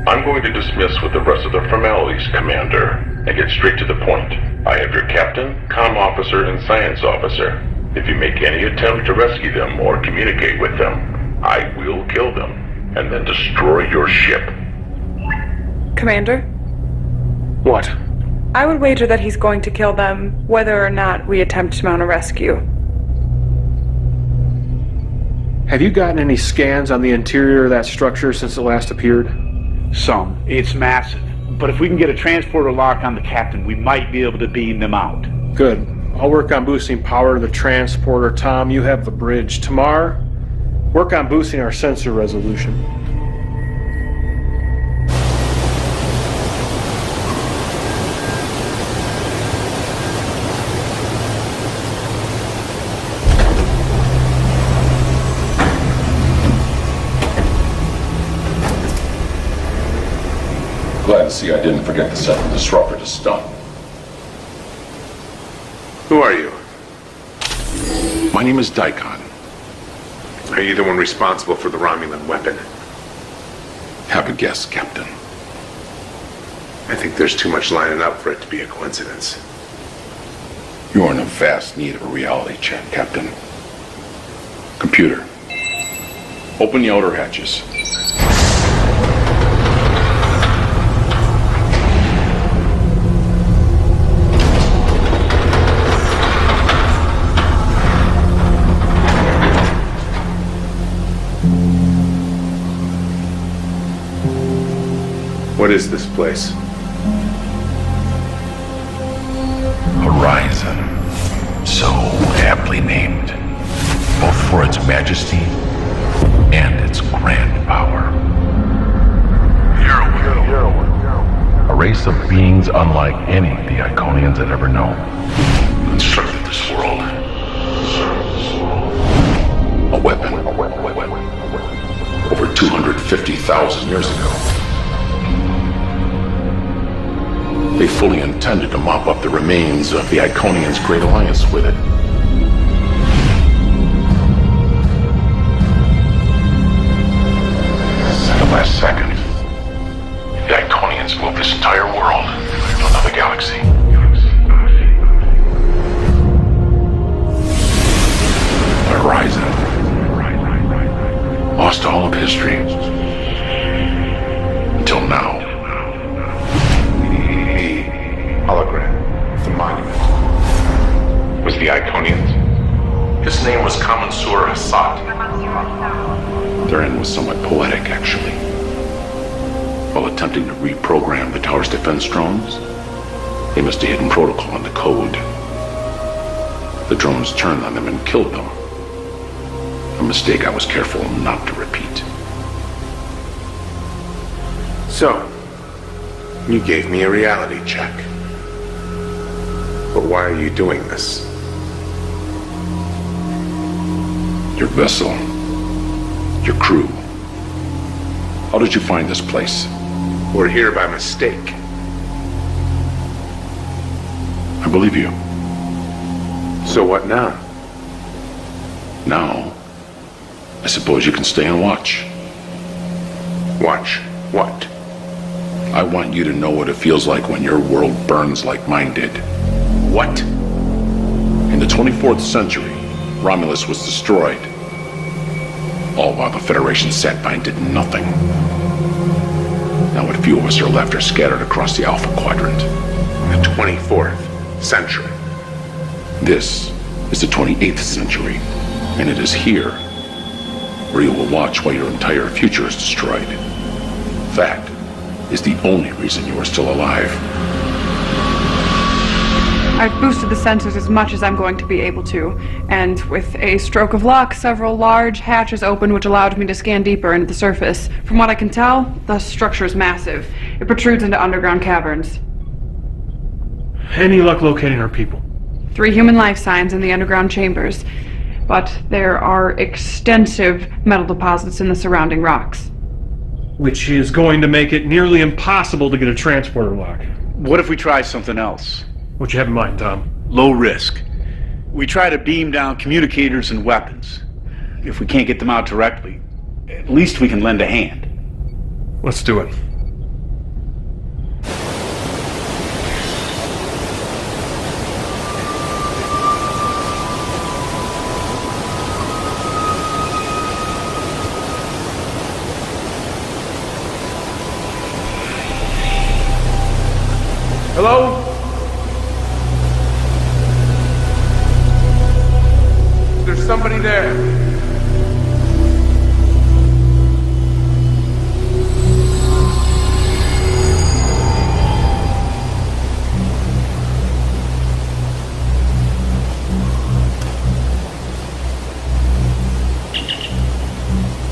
I'm going to dismiss with the rest of the formalities, Commander, and get straight to the point. I have your captain, comm officer, and science officer. If you make any attempt to rescue them or communicate with them, I will kill them, and then destroy your ship. Commander? What? I would wager that he's going to kill them, whether or not we attempt to mount a rescue. Have you gotten any scans on the interior of that structure since it last appeared? Some. It's massive. But if we can get a transporter lock on the captain, we might be able to beam them out. Good. I'll work on boosting power to the transporter. Tom, you have the bridge. Tamar, work on boosting our sensor resolution. Glad to see I didn't forget to set the disruptor to stun. Who are you? My name is Daikon. Are you the one responsible for the Romulan weapon? Have a guess, Captain. I think there's too much lining up for it to be a coincidence. You're in a vast need of a reality check, Captain. Computer, open the outer hatches. What is this place? Horizon. So aptly named, both for its majesty and its grand power. A race of beings unlike any the Iconians had ever known. Constructed this world. A weapon. Over 250,000 years ago. They fully intended to mop up the remains of the Iconians' Great Alliance with it. At the last second, the Iconians moved this entire world to another galaxy. The Horizon. Lost all of history. Until now. Hologram. The monument. Was the Iconians? His name was Kamensur Hassat. Their end was somewhat poetic, actually. While attempting to reprogram the tower's defense drones, they missed a hidden protocol in the code. The drones turned on them and killed them. A mistake I was careful not to repeat. So, you gave me a reality check. But why are you doing this? Your vessel. Your crew. How did you find this place? We're here by mistake. I believe you. So what now? Now, I suppose you can stay and watch. Watch what? I want you to know what it feels like when your world burns like mine did. What? In the 24th century, Romulus was destroyed. All while the Federation sat by and did nothing. Now what few of us are left are scattered across the Alpha Quadrant. The 24th century. This is the 28th century, and it is here where you will watch while your entire future is destroyed. That is the only reason you are still alive. I've boosted the sensors as much as I'm going to be able to, and with a stroke of luck, several large hatches opened which allowed me to scan deeper into the surface. From what I can tell, the structure is massive. It protrudes into underground caverns. Any luck locating our people? 3 human life signs in the underground chambers, but there are extensive metal deposits in the surrounding rocks. Which is going to make it nearly impossible to get a transporter lock. What if we try something else? What you have in mind, Tom? Low risk. We try to beam down communicators and weapons. If we can't get them out directly, at least we can lend a hand. Let's do it. Hello? There's somebody there.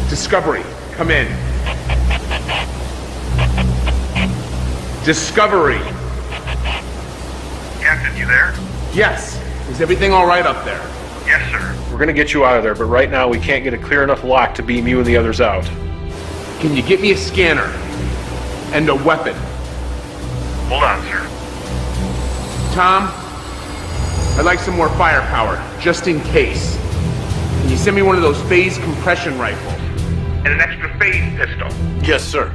Discovery, come in. Discovery. Captain, you there? Yes. Is everything all right up there? Yes, sir. We're gonna get you out of there, but right now we can't get a clear enough lock to beam you and the others out. Can you get me a scanner? And a weapon? Hold on, sir. Tom, I'd like some more firepower, just in case. Can you send me one of those phase compression rifles? And an extra phase pistol. Yes, sir.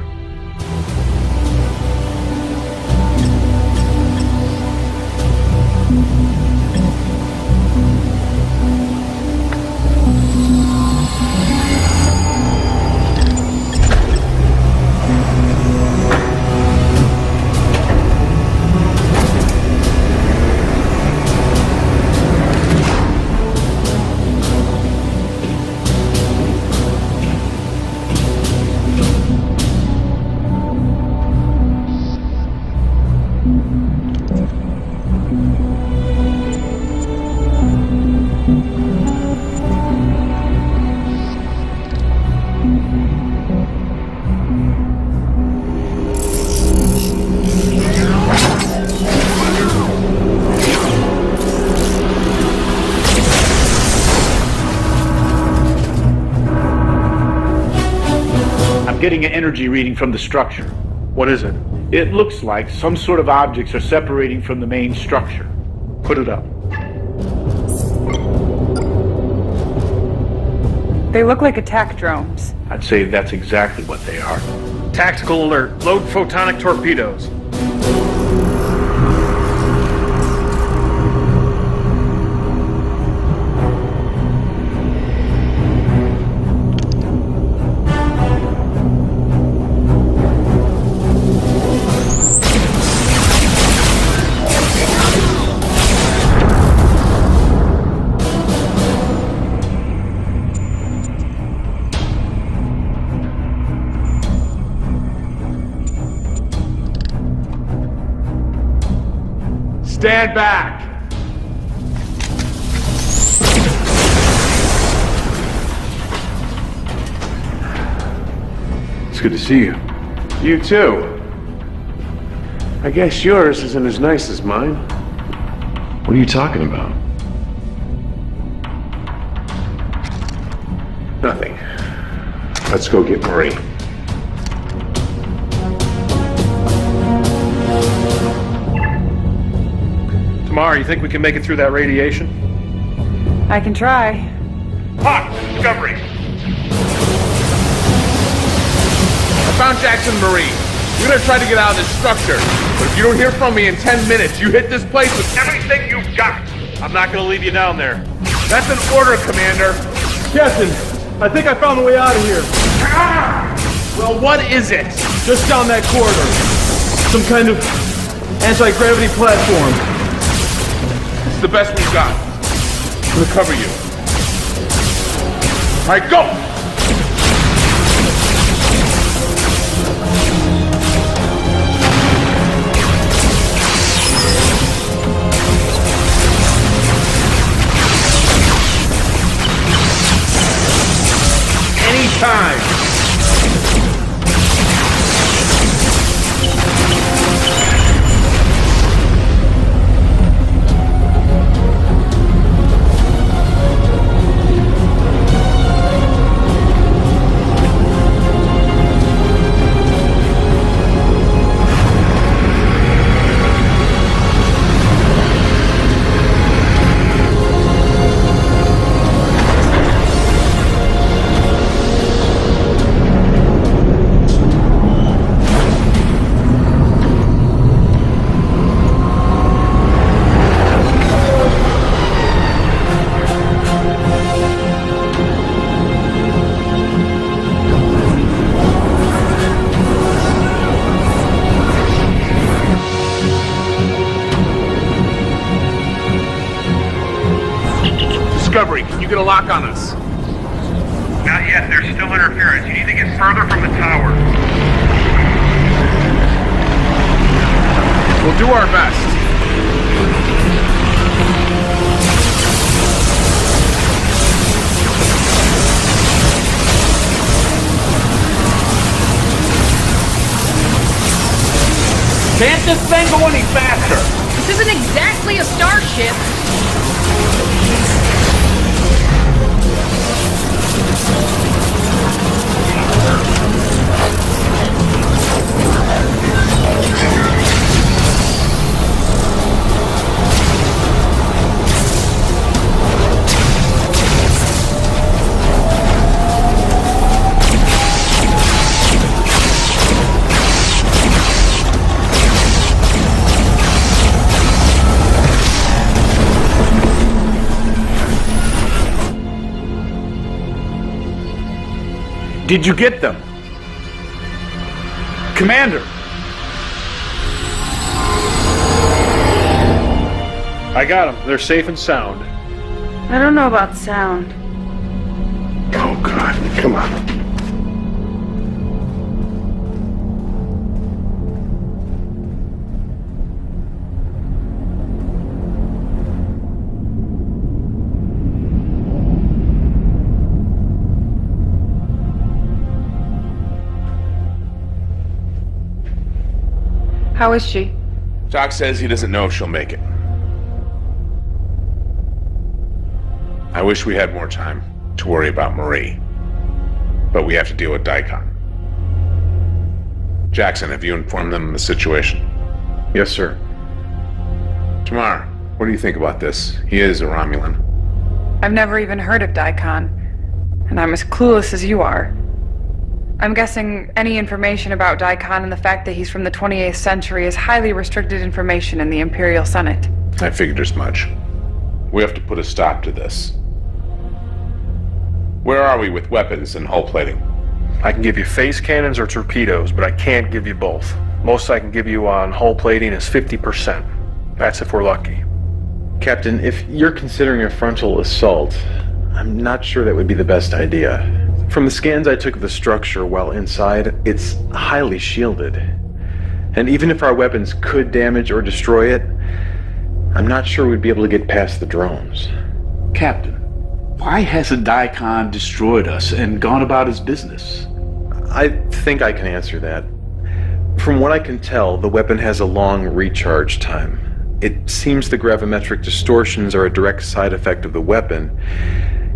Getting an energy reading from the structure. What is it? It looks like some sort of objects are separating from the main structure. Put it up. They look like attack drones. I'd say that's exactly what they are. Tactical alert. Load photonic torpedoes. Stand back! It's good to see you. You too. I guess yours isn't as nice as mine. What are you talking about? Nothing. Let's go get Marie. Tamara, you think we can make it through that radiation? I can try. Hawk, Discovery. I found Jackson Marie. We're gonna try to get out of this structure. But if you don't hear from me in 10 minutes, you hit this place with everything you've got. I'm not gonna leave you down there. That's an order, Commander. Captain, I think I found the way out of here. Well, what is it? Just down that corridor. Some kind of anti-gravity platform. It's the best we've got. I'm gonna cover you. All right, go! Anytime. Discovery, can you get a lock on us? Not yet. There's still interference. You need to get further from the tower. We'll do our best. Can't this thing go any faster? This isn't exactly a starship. Did you get them? Commander! I got them. They're safe and sound. I don't know about sound. Oh, God. Come on. How is she? Doc says he doesn't know if she'll make it. I wish we had more time to worry about Marie. But we have to deal with Daikon. Jackson, have you informed them of the situation? Yes, sir. Tamar, what do you think about this? He is a Romulan. I've never even heard of Daikon, and I'm as clueless as you are. I'm guessing any information about Daikon and the fact that he's from the 28th century is highly restricted information in the Imperial Senate. I figured as much. We have to put a stop to this. Where are we with weapons and hull plating? I can give you phase cannons or torpedoes, but I can't give you both. Most I can give you on hull plating is 50%. That's if we're lucky. Captain, if you're considering a frontal assault, I'm not sure that would be the best idea. From the scans I took of the structure while inside, it's highly shielded. And even if our weapons could damage or destroy it, I'm not sure we'd be able to get past the drones. Captain, why hasn't Daikon destroyed us and gone about his business? I think I can answer that. From what I can tell, the weapon has a long recharge time. It seems the gravimetric distortions are a direct side effect of the weapon,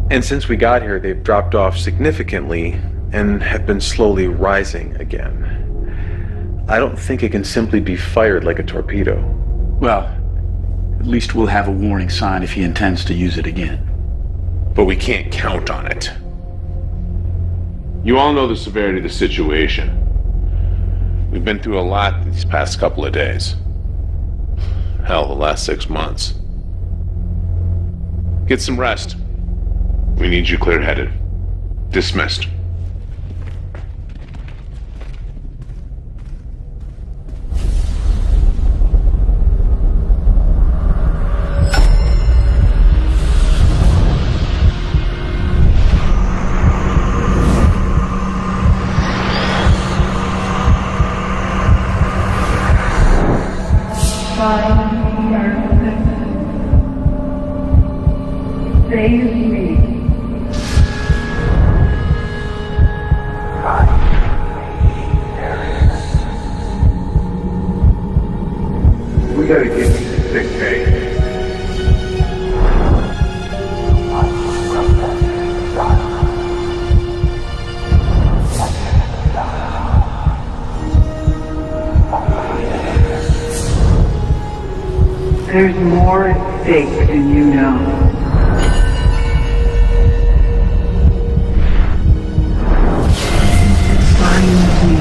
and since we got here, they've dropped off significantly and have been slowly rising again. I don't think it can simply be fired like a torpedo. Well, At least we'll have a warning sign if he intends to use it again. But we can't count on it. You all know the severity of the situation. We've been through a lot these past couple of days. Hell, the last 6 months. Get some rest. We need you clear-headed. Dismissed. We gotta get you to sick bay. There's more at stake than you know. Find me.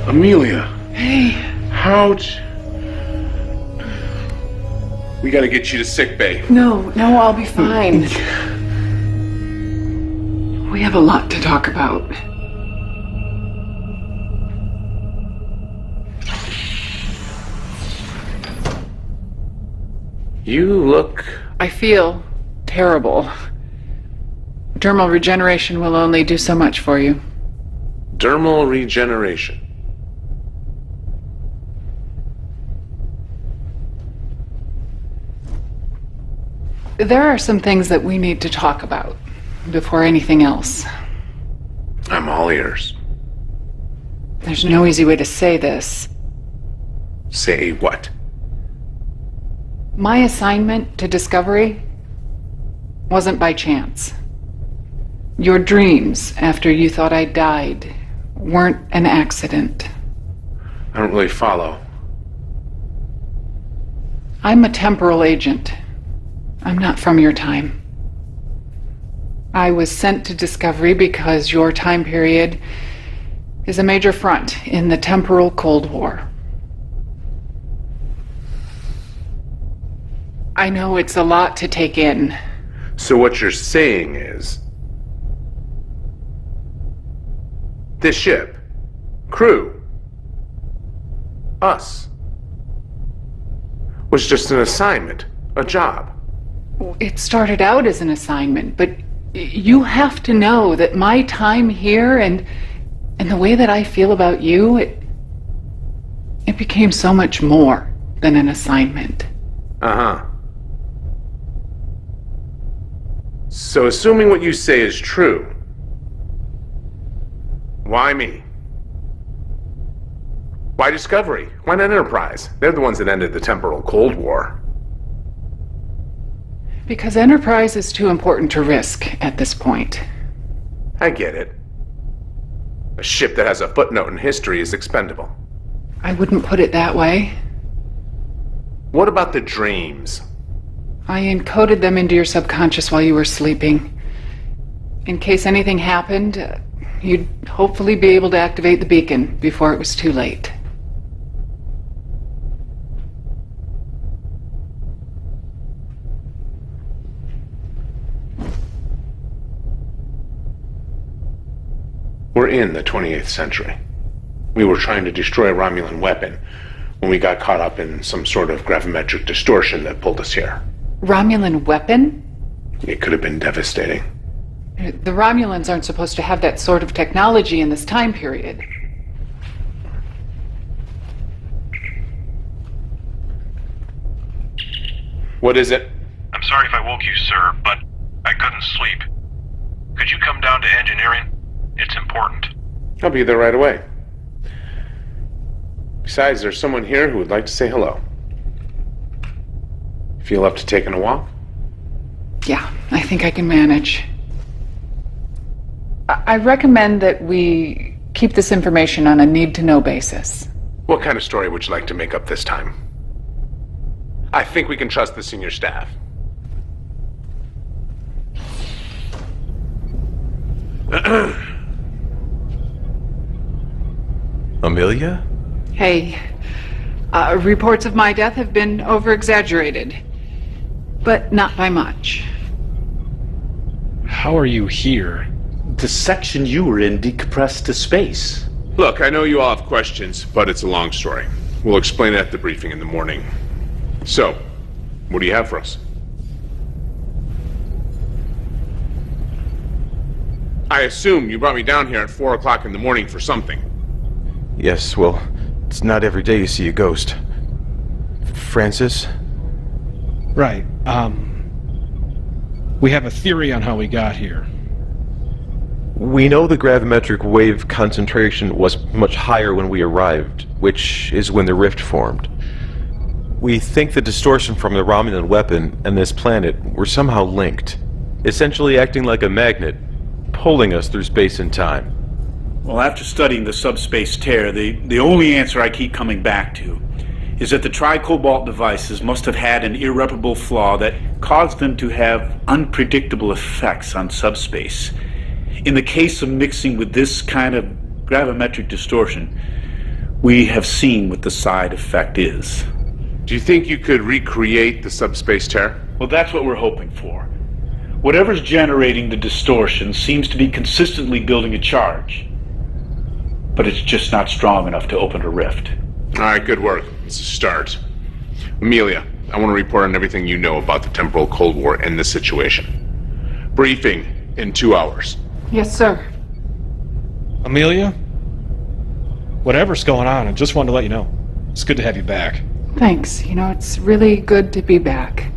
Amelia. Hey. How'd... We gotta get you to sick bay. No, I'll be fine. We have a lot to talk about. You look... I feel terrible. Dermal regeneration will only do so much for you. Dermal regeneration. There are some things that we need to talk about before anything else. I'm all ears. There's no easy way to say this. Say what? My assignment to Discovery wasn't by chance. Your dreams after you thought I died weren't an accident. I don't really follow. I'm a temporal agent. I'm not from your time. I was sent to Discovery because your time period is a major front in the temporal Cold War. I know it's a lot to take in. So what you're saying is... this ship, crew, us, was just an assignment, a job. It started out as an assignment, but you have to know that my time here and the way that I feel about you, it became so much more than an assignment. Uh-huh. So assuming what you say is true, why me? Why Discovery? Why not Enterprise? They're the ones that ended the temporal Cold War. Because Enterprise is too important to risk at this point. I get it. A ship that has a footnote in history is expendable. I wouldn't put it that way. What about the dreams? I encoded them into your subconscious while you were sleeping. In case anything happened, you'd hopefully be able to activate the beacon before it was too late. We're in the 28th century. We were trying to destroy a Romulan weapon when we got caught up in some sort of gravimetric distortion that pulled us here. Romulan weapon? It could have been devastating. The Romulans aren't supposed to have that sort of technology in this time period. What is it? I'm sorry if I woke you, sir, but I couldn't sleep. Could you come down to engineering? It's important. I'll be there right away. Besides, there's someone here who would like to say hello. Feel up to taking a walk? Yeah, I think I can manage. I recommend that we keep this information on a need-to-know basis. What kind of story would you like to make up this time? I think we can trust the senior staff. Amelia? Hey, reports of my death have been over-exaggerated, but not by much. How are you here? The section you were in decompressed to space. Look, I know you all have questions, but it's a long story. We'll explain it at the briefing in the morning. So, what do you have for us? I assume you brought me down here at 4 o'clock in the morning for something. Yes, well, it's not every day you see a ghost. Francis? Right, we have a theory on how we got here. We know the gravimetric wave concentration was much higher when we arrived, which is when the rift formed. We think the distortion from the Romulan weapon and this planet were somehow linked, essentially acting like a magnet, pulling us through space and time. Well, after studying the subspace tear, the only answer I keep coming back to is that the tri-cobalt devices must have had an irreparable flaw that caused them to have unpredictable effects on subspace. In the case of mixing with this kind of gravimetric distortion, we have seen what the side effect is. Do you think you could recreate the subspace tear? Well, that's what we're hoping for. Whatever's generating the distortion seems to be consistently building a charge. But it's just not strong enough to open a rift. All right, good work. It's a start. Amelia, I want to report on everything you know about the temporal Cold War and the situation. Briefing in 2 hours. Yes, sir. Amelia? Whatever's going on, I just wanted to let you know. It's good to have you back. Thanks. You know, it's really good to be back.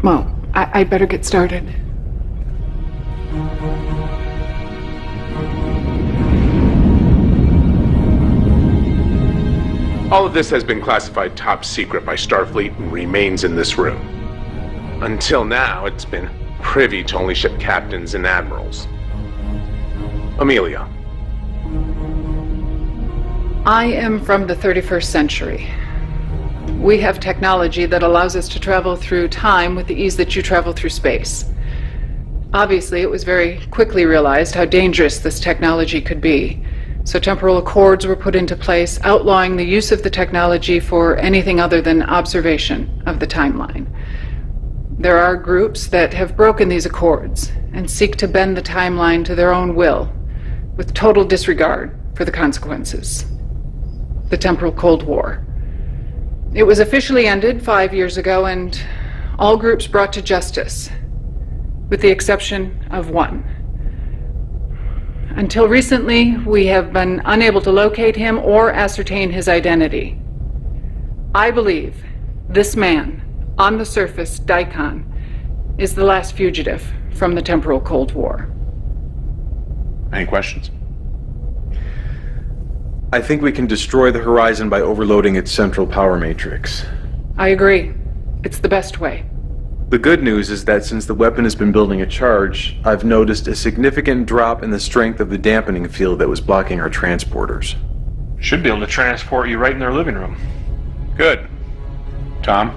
Well, I'd better get started. All of this has been classified top secret by Starfleet and remains in this room. Until now, it's been privy to only ship captains and admirals. Amelia. I am from the 31st century. We have technology that allows us to travel through time with the ease that you travel through space. Obviously, it was very quickly realized how dangerous this technology could be. So temporal accords were put into place, outlawing the use of the technology for anything other than observation of the timeline. There are groups that have broken these accords and seek to bend the timeline to their own will, with total disregard for the consequences. The temporal Cold War. It was officially ended 5 years ago, and all groups brought to justice, with the exception of one. Until recently, we have been unable to locate him or ascertain his identity. I believe this man, on the surface, Daikon, is the last fugitive from the temporal Cold War. Any questions? I think we can destroy the Horizon by overloading its central power matrix. I agree. It's the best way. The good news is that since the weapon has been building a charge, I've noticed a significant drop in the strength of the dampening field that was blocking our transporters. Should be able to transport you right in their living room. Good. Tom,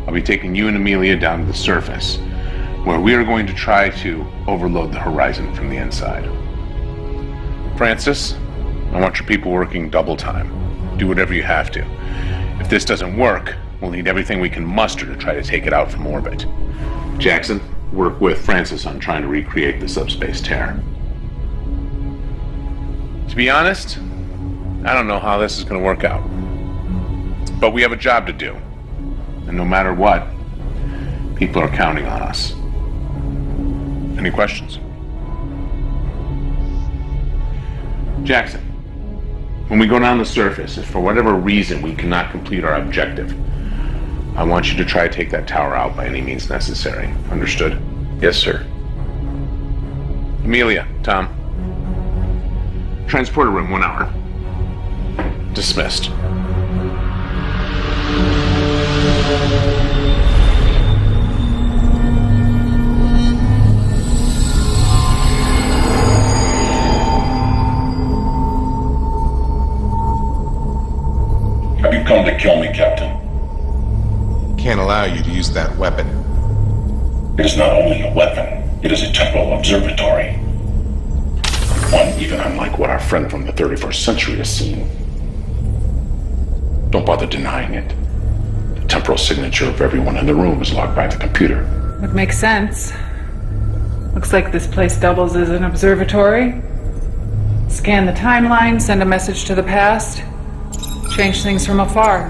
I'll be taking you and Amelia down to the surface, where we are going to try to overload the Horizon from the inside. Francis, I want your people working double time. Do whatever you have to. If this doesn't work, we'll need everything we can muster to try to take it out from orbit. Jackson, work with Francis on trying to recreate the subspace tear. To be honest, I don't know how this is going to work out. But we have a job to do. And no matter what, people are counting on us. Any questions? Jackson, when we go down the surface, if for whatever reason we cannot complete our objective, I want you to try to take that tower out by any means necessary. Understood? Yes, sir. Amelia, Tom. Transporter room, 1 hour. Dismissed. Have you come to kill me, Captain? Can't allow you to use that weapon. It is not only a weapon, it is a temporal observatory. One even unlike what our friend from the 31st century has seen. Don't bother denying it. The temporal signature of everyone in the room is logged by the computer. Would make sense. Looks like this place doubles as an observatory. Scan the timeline, send a message to the past, change things from afar.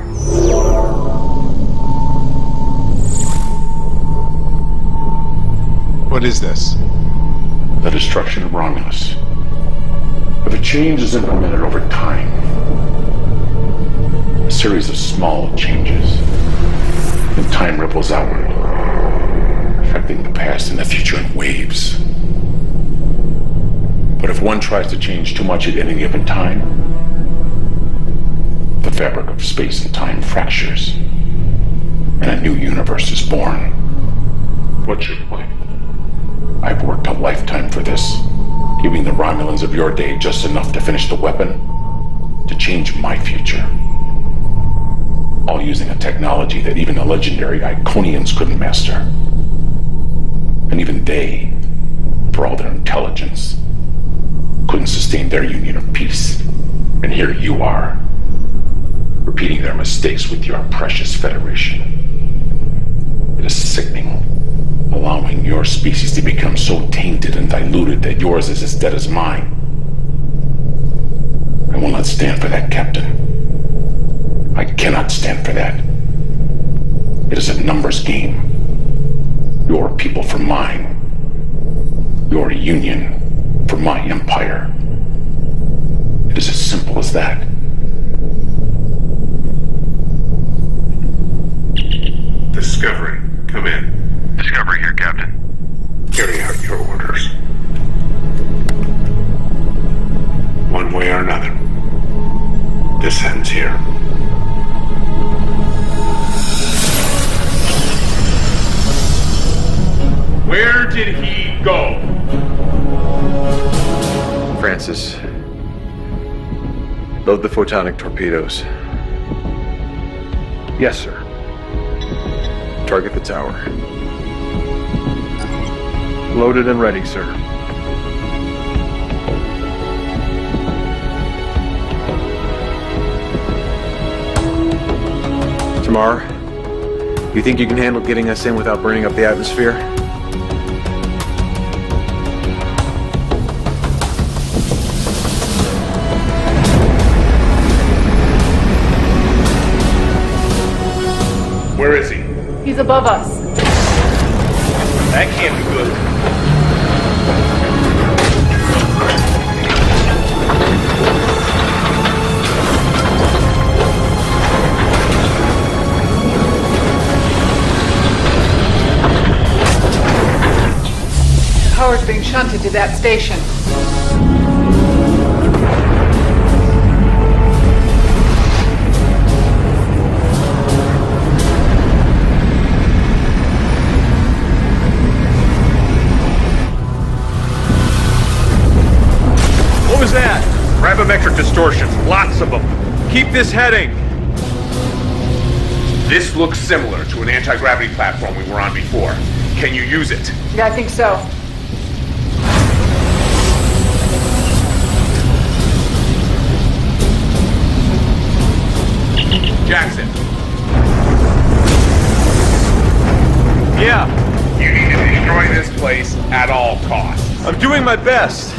What is this? The destruction of Romulus. If a change is implemented over time, a series of small changes, then time ripples outward, affecting the past and the future in waves. But if one tries to change too much at any given time, the fabric of space and time fractures, and a new universe is born. What's your point? I've worked a lifetime for this, giving the Romulans of your day just enough to finish the weapon, to change my future. All using a technology that even the legendary Iconians couldn't master. And even they, for all their intelligence, couldn't sustain their union of peace. And here you are, repeating their mistakes with your precious Federation. It is sickening, allowing your species to become so tainted and diluted that yours is as dead as mine. I will not stand for that, Captain. I cannot stand for that. It is a numbers game. Your people for mine. Your union for my empire. It is as simple as that. Discovery, come in. Discovery here, Captain. Carry out your orders. One way or another, this ends here. Where did he go? Francis, load the photonic torpedoes. Yes, sir. Target the tower. Loaded and ready, sir. Tamar, you think you can handle getting us in without burning up the atmosphere? Where is he? He's above us. That can't be good. Power's being shunted to that station. What was that? Gravimetric distortions, lots of them. Keep this heading. This looks similar to an anti-gravity platform we were on before. Can you use it? Yeah, I think so. Jackson. Yeah. You need to destroy this place at all costs. I'm doing my best.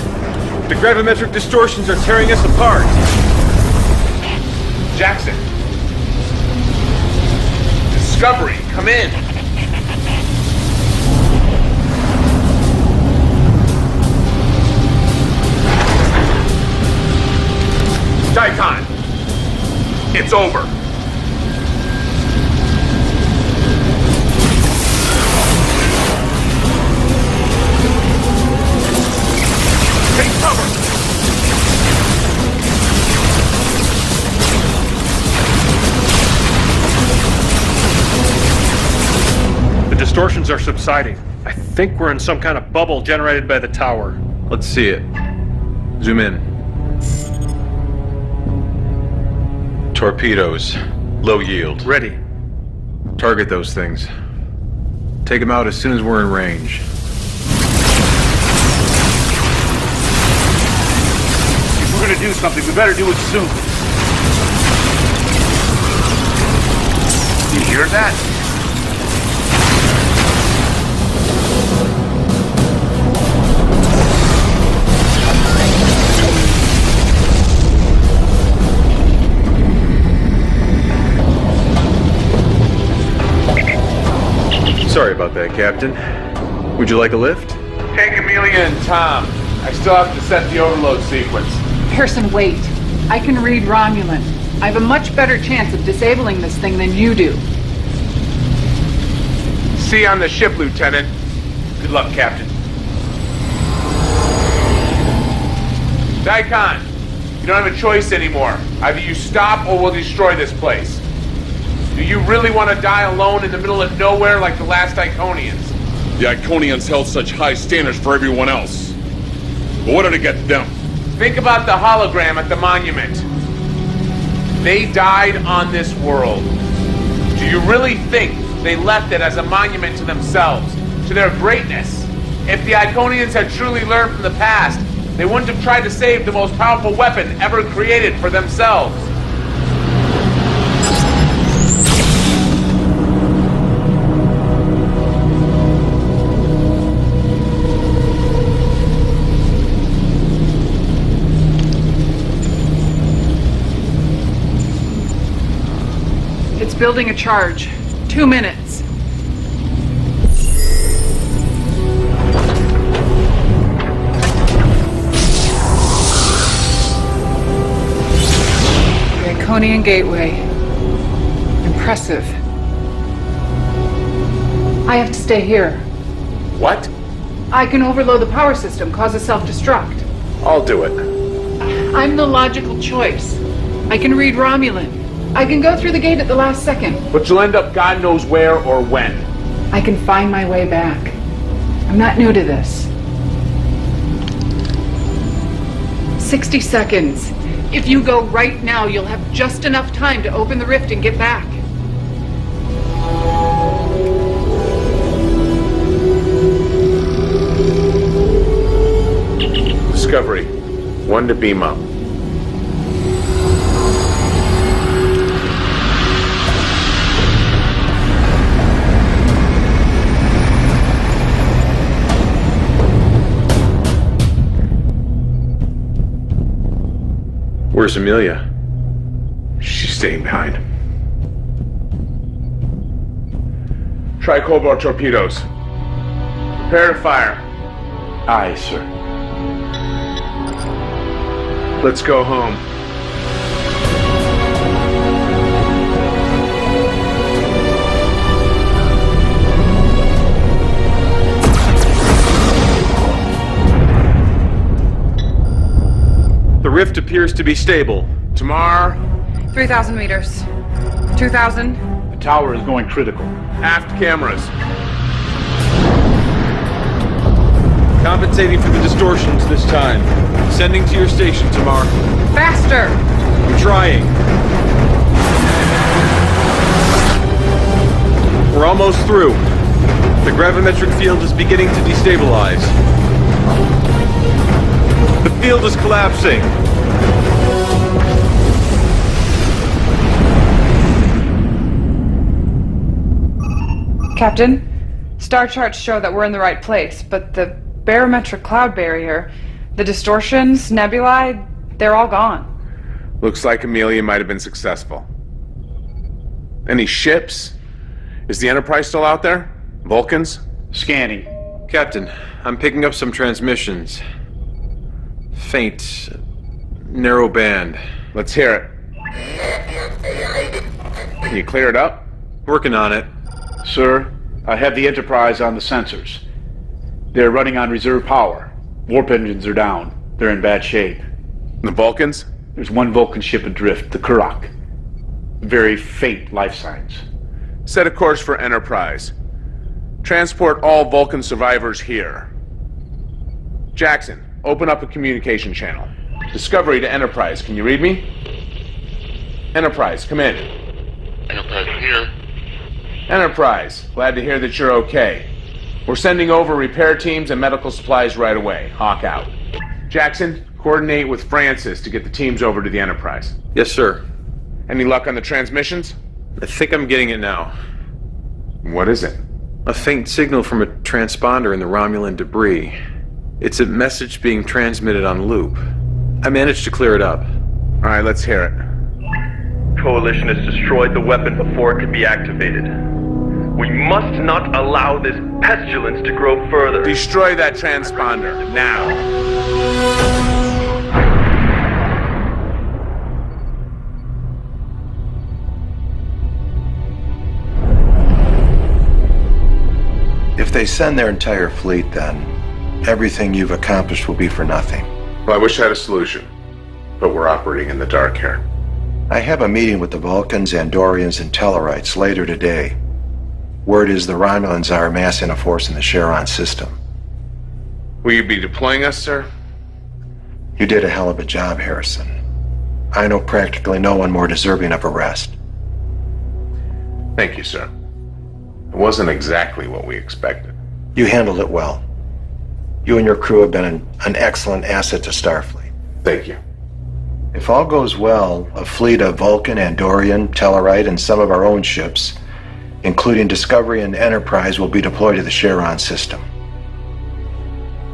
The gravimetric distortions are tearing us apart. Jackson. Discovery, come in. Daikon. It's over. Take cover. The distortions are subsiding. I think we're in some kind of bubble generated by the tower. Let's see it. Zoom in. Torpedoes. Low yield. Ready. Target those things. Take them out as soon as we're in range. If we're gonna do something, we better do it soon. You hear that? Sorry about that, Captain. Would you like a lift? Take Amelia and Tom. I still have to set the overload sequence. Pearson, wait. I can read Romulan. I have a much better chance of disabling this thing than you do. See you on the ship, Lieutenant. Good luck, Captain. Daikon, you don't have a choice anymore. Either you stop or we'll destroy this place. Do you really want to die alone in the middle of nowhere like the last Iconians? The Iconians held such high standards for everyone else. But what did it get them? Think about the hologram at the monument. They died on this world. Do you really think they left it as a monument to themselves, to their greatness? If the Iconians had truly learned from the past, they wouldn't have tried to save the most powerful weapon ever created for themselves. It's building a charge. 2 minutes. The Iconian Gateway. Impressive. I have to stay here. What? I can overload the power system, cause a self-destruct. I'll do it. I'm the logical choice. I can read Romulan. I can go through the gate at the last second. But you'll end up God knows where or when. I can find my way back. I'm not new to this. 60 seconds. If you go right now, you'll have just enough time to open the rift and get back. Discovery. 1 to beam up. Where's Amelia? She's staying behind. Try cobalt torpedoes. Prepare to fire. Aye, sir. Let's go home. The rift appears to be stable. Tamar. 3,000 meters. 2,000. The tower is going critical. Aft cameras. Compensating for the distortions this time. Sending to your station, Tamar. Faster! I'm trying. We're almost through. The gravimetric field is beginning to destabilize. The field is collapsing. Captain, star charts show that we're in the right place, but the barometric cloud barrier, The distortions, nebulae, they're all gone. Looks like Amelia might have been successful. Any ships? Is the Enterprise still out there? Vulcans? Scanning. Captain, I'm picking up some transmissions. Faint, narrow band. Let's hear it. Can you clear it up? Working on it. Sir, I have the Enterprise on the sensors. They're running on reserve power. Warp engines are down. They're in bad shape. The Vulcans? There's one Vulcan ship adrift, the Kurok. Very faint life signs. Set a course for Enterprise. Transport all Vulcan survivors here. Jackson, open up a communication channel. Discovery to Enterprise, can you read me? Enterprise, come in. Enterprise here. Enterprise, glad to hear that you're okay. We're sending over repair teams and medical supplies right away. Hawk out. Jackson, coordinate with Francis to get the teams over to the Enterprise. Yes, sir. Any luck on the transmissions? I think I'm getting it now. What is it? A faint signal from a transponder in the Romulan debris. It's a message being transmitted on loop. I managed to clear it up. All right, let's hear it. Coalition has destroyed the weapon before it could be activated. We must not allow this pestilence to grow further. Destroy that transponder, now. If they send their entire fleet, then everything you've accomplished will be for nothing. Well, I wish I had a solution, but we're operating in the dark here. I have a meeting with the Vulcans, Andorians, and Tellarites later today. Word is the Romulans are amassing a force in the Charon system. Will you be deploying us, sir? You did a hell of a job, Harrison. I know practically no one more deserving of arrest. Thank you, sir. It wasn't exactly what we expected. You handled it well. You and your crew have been an excellent asset to Starfleet. Thank you. If all goes well, a fleet of Vulcan, Andorian, Tellarite, and some of our own ships, including Discovery and Enterprise, will be deployed to the Charon system.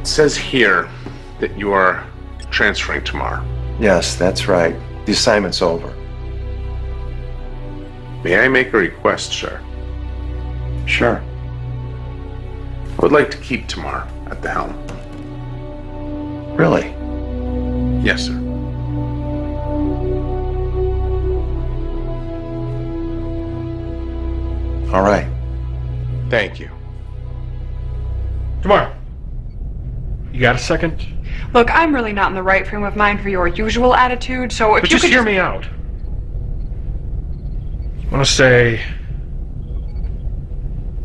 It says here that you are transferring tomorrow. Yes, that's right. The assignment's over. May I make a request, sir? Sure. I would like to keep Tamar at the helm. Really? Yes, sir. All right. Thank you. Tomorrow. You got a second? Look, I'm really not in the right frame of mind for your usual attitude, so if But you just could hear me out. I want to say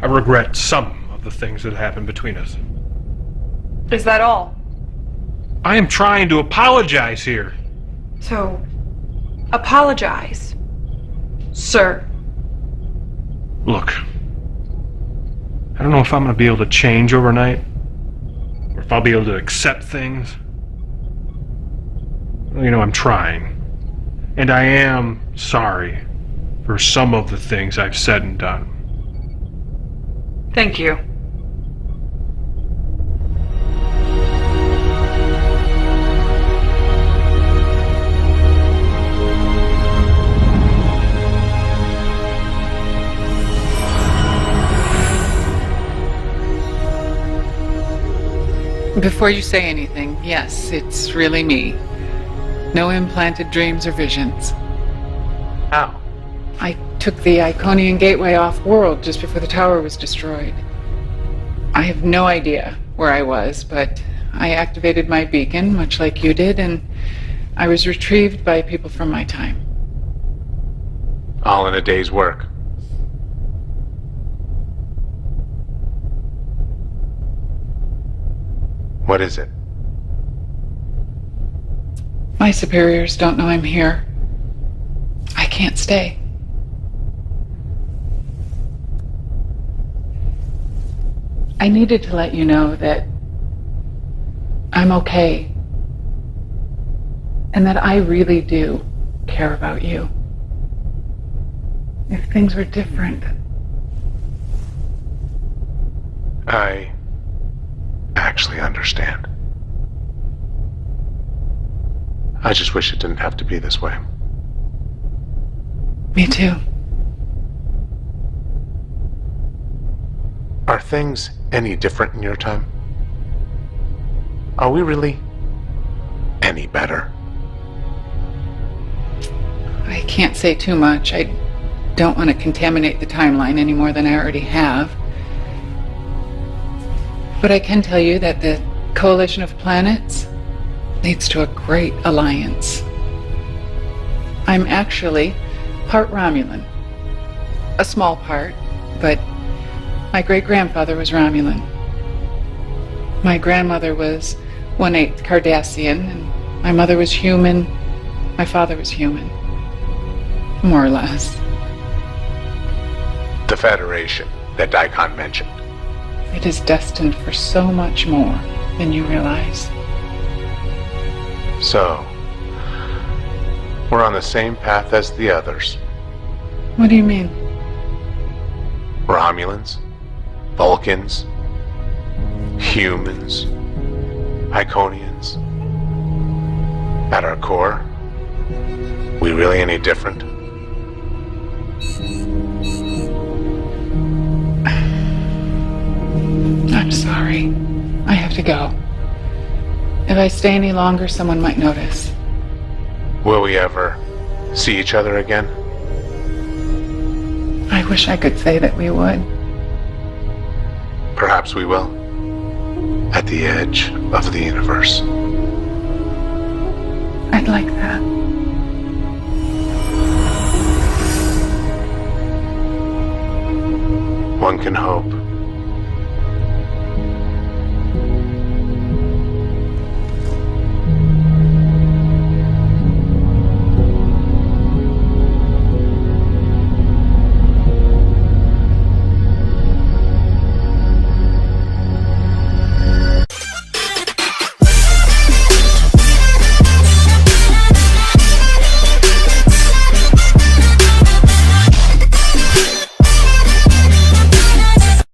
I regret some of the things that happened between us. Is that all? I am trying to apologize here. So, apologize, sir. Look, I don't know if I'm going to be able to change overnight, or if I'll be able to accept things. Well, you know, I'm trying. And I am sorry for some of the things I've said and done. Thank you. Before you say anything, yes, it's really me. No implanted dreams or visions. How? I took the Iconian Gateway off-world just before the tower was destroyed. I have no idea where I was, but I activated my beacon, much like you did, and I was retrieved by people from my time. All in a day's work. What is it? My superiors don't know I'm here. I can't stay. I needed to let you know that I'm okay. And that I really do care about you. If things were different. I actually understand. I just wish it didn't have to be this way. Me too. Are things any different in your time? Are we really any better? I can't say too much. I don't want to contaminate the timeline any more than I already have. But I can tell you that the coalition of planets leads to a great alliance. I'm actually part Romulan. A small part, but my great-grandfather was Romulan. My grandmother was 1/8 Cardassian, and my mother was human. My father was human. More or less. The Federation that Daikon mentioned. It is destined for so much more than you realize. So, we're on the same path as the others. What do you mean? Romulans, Vulcans, humans, Iconians. At our core, we really any different? I'm sorry. I have to go. If I stay any longer, someone might notice. Will we ever see each other again? I wish I could say that we would. Perhaps we will. At the edge of the universe. I'd like that. One can hope.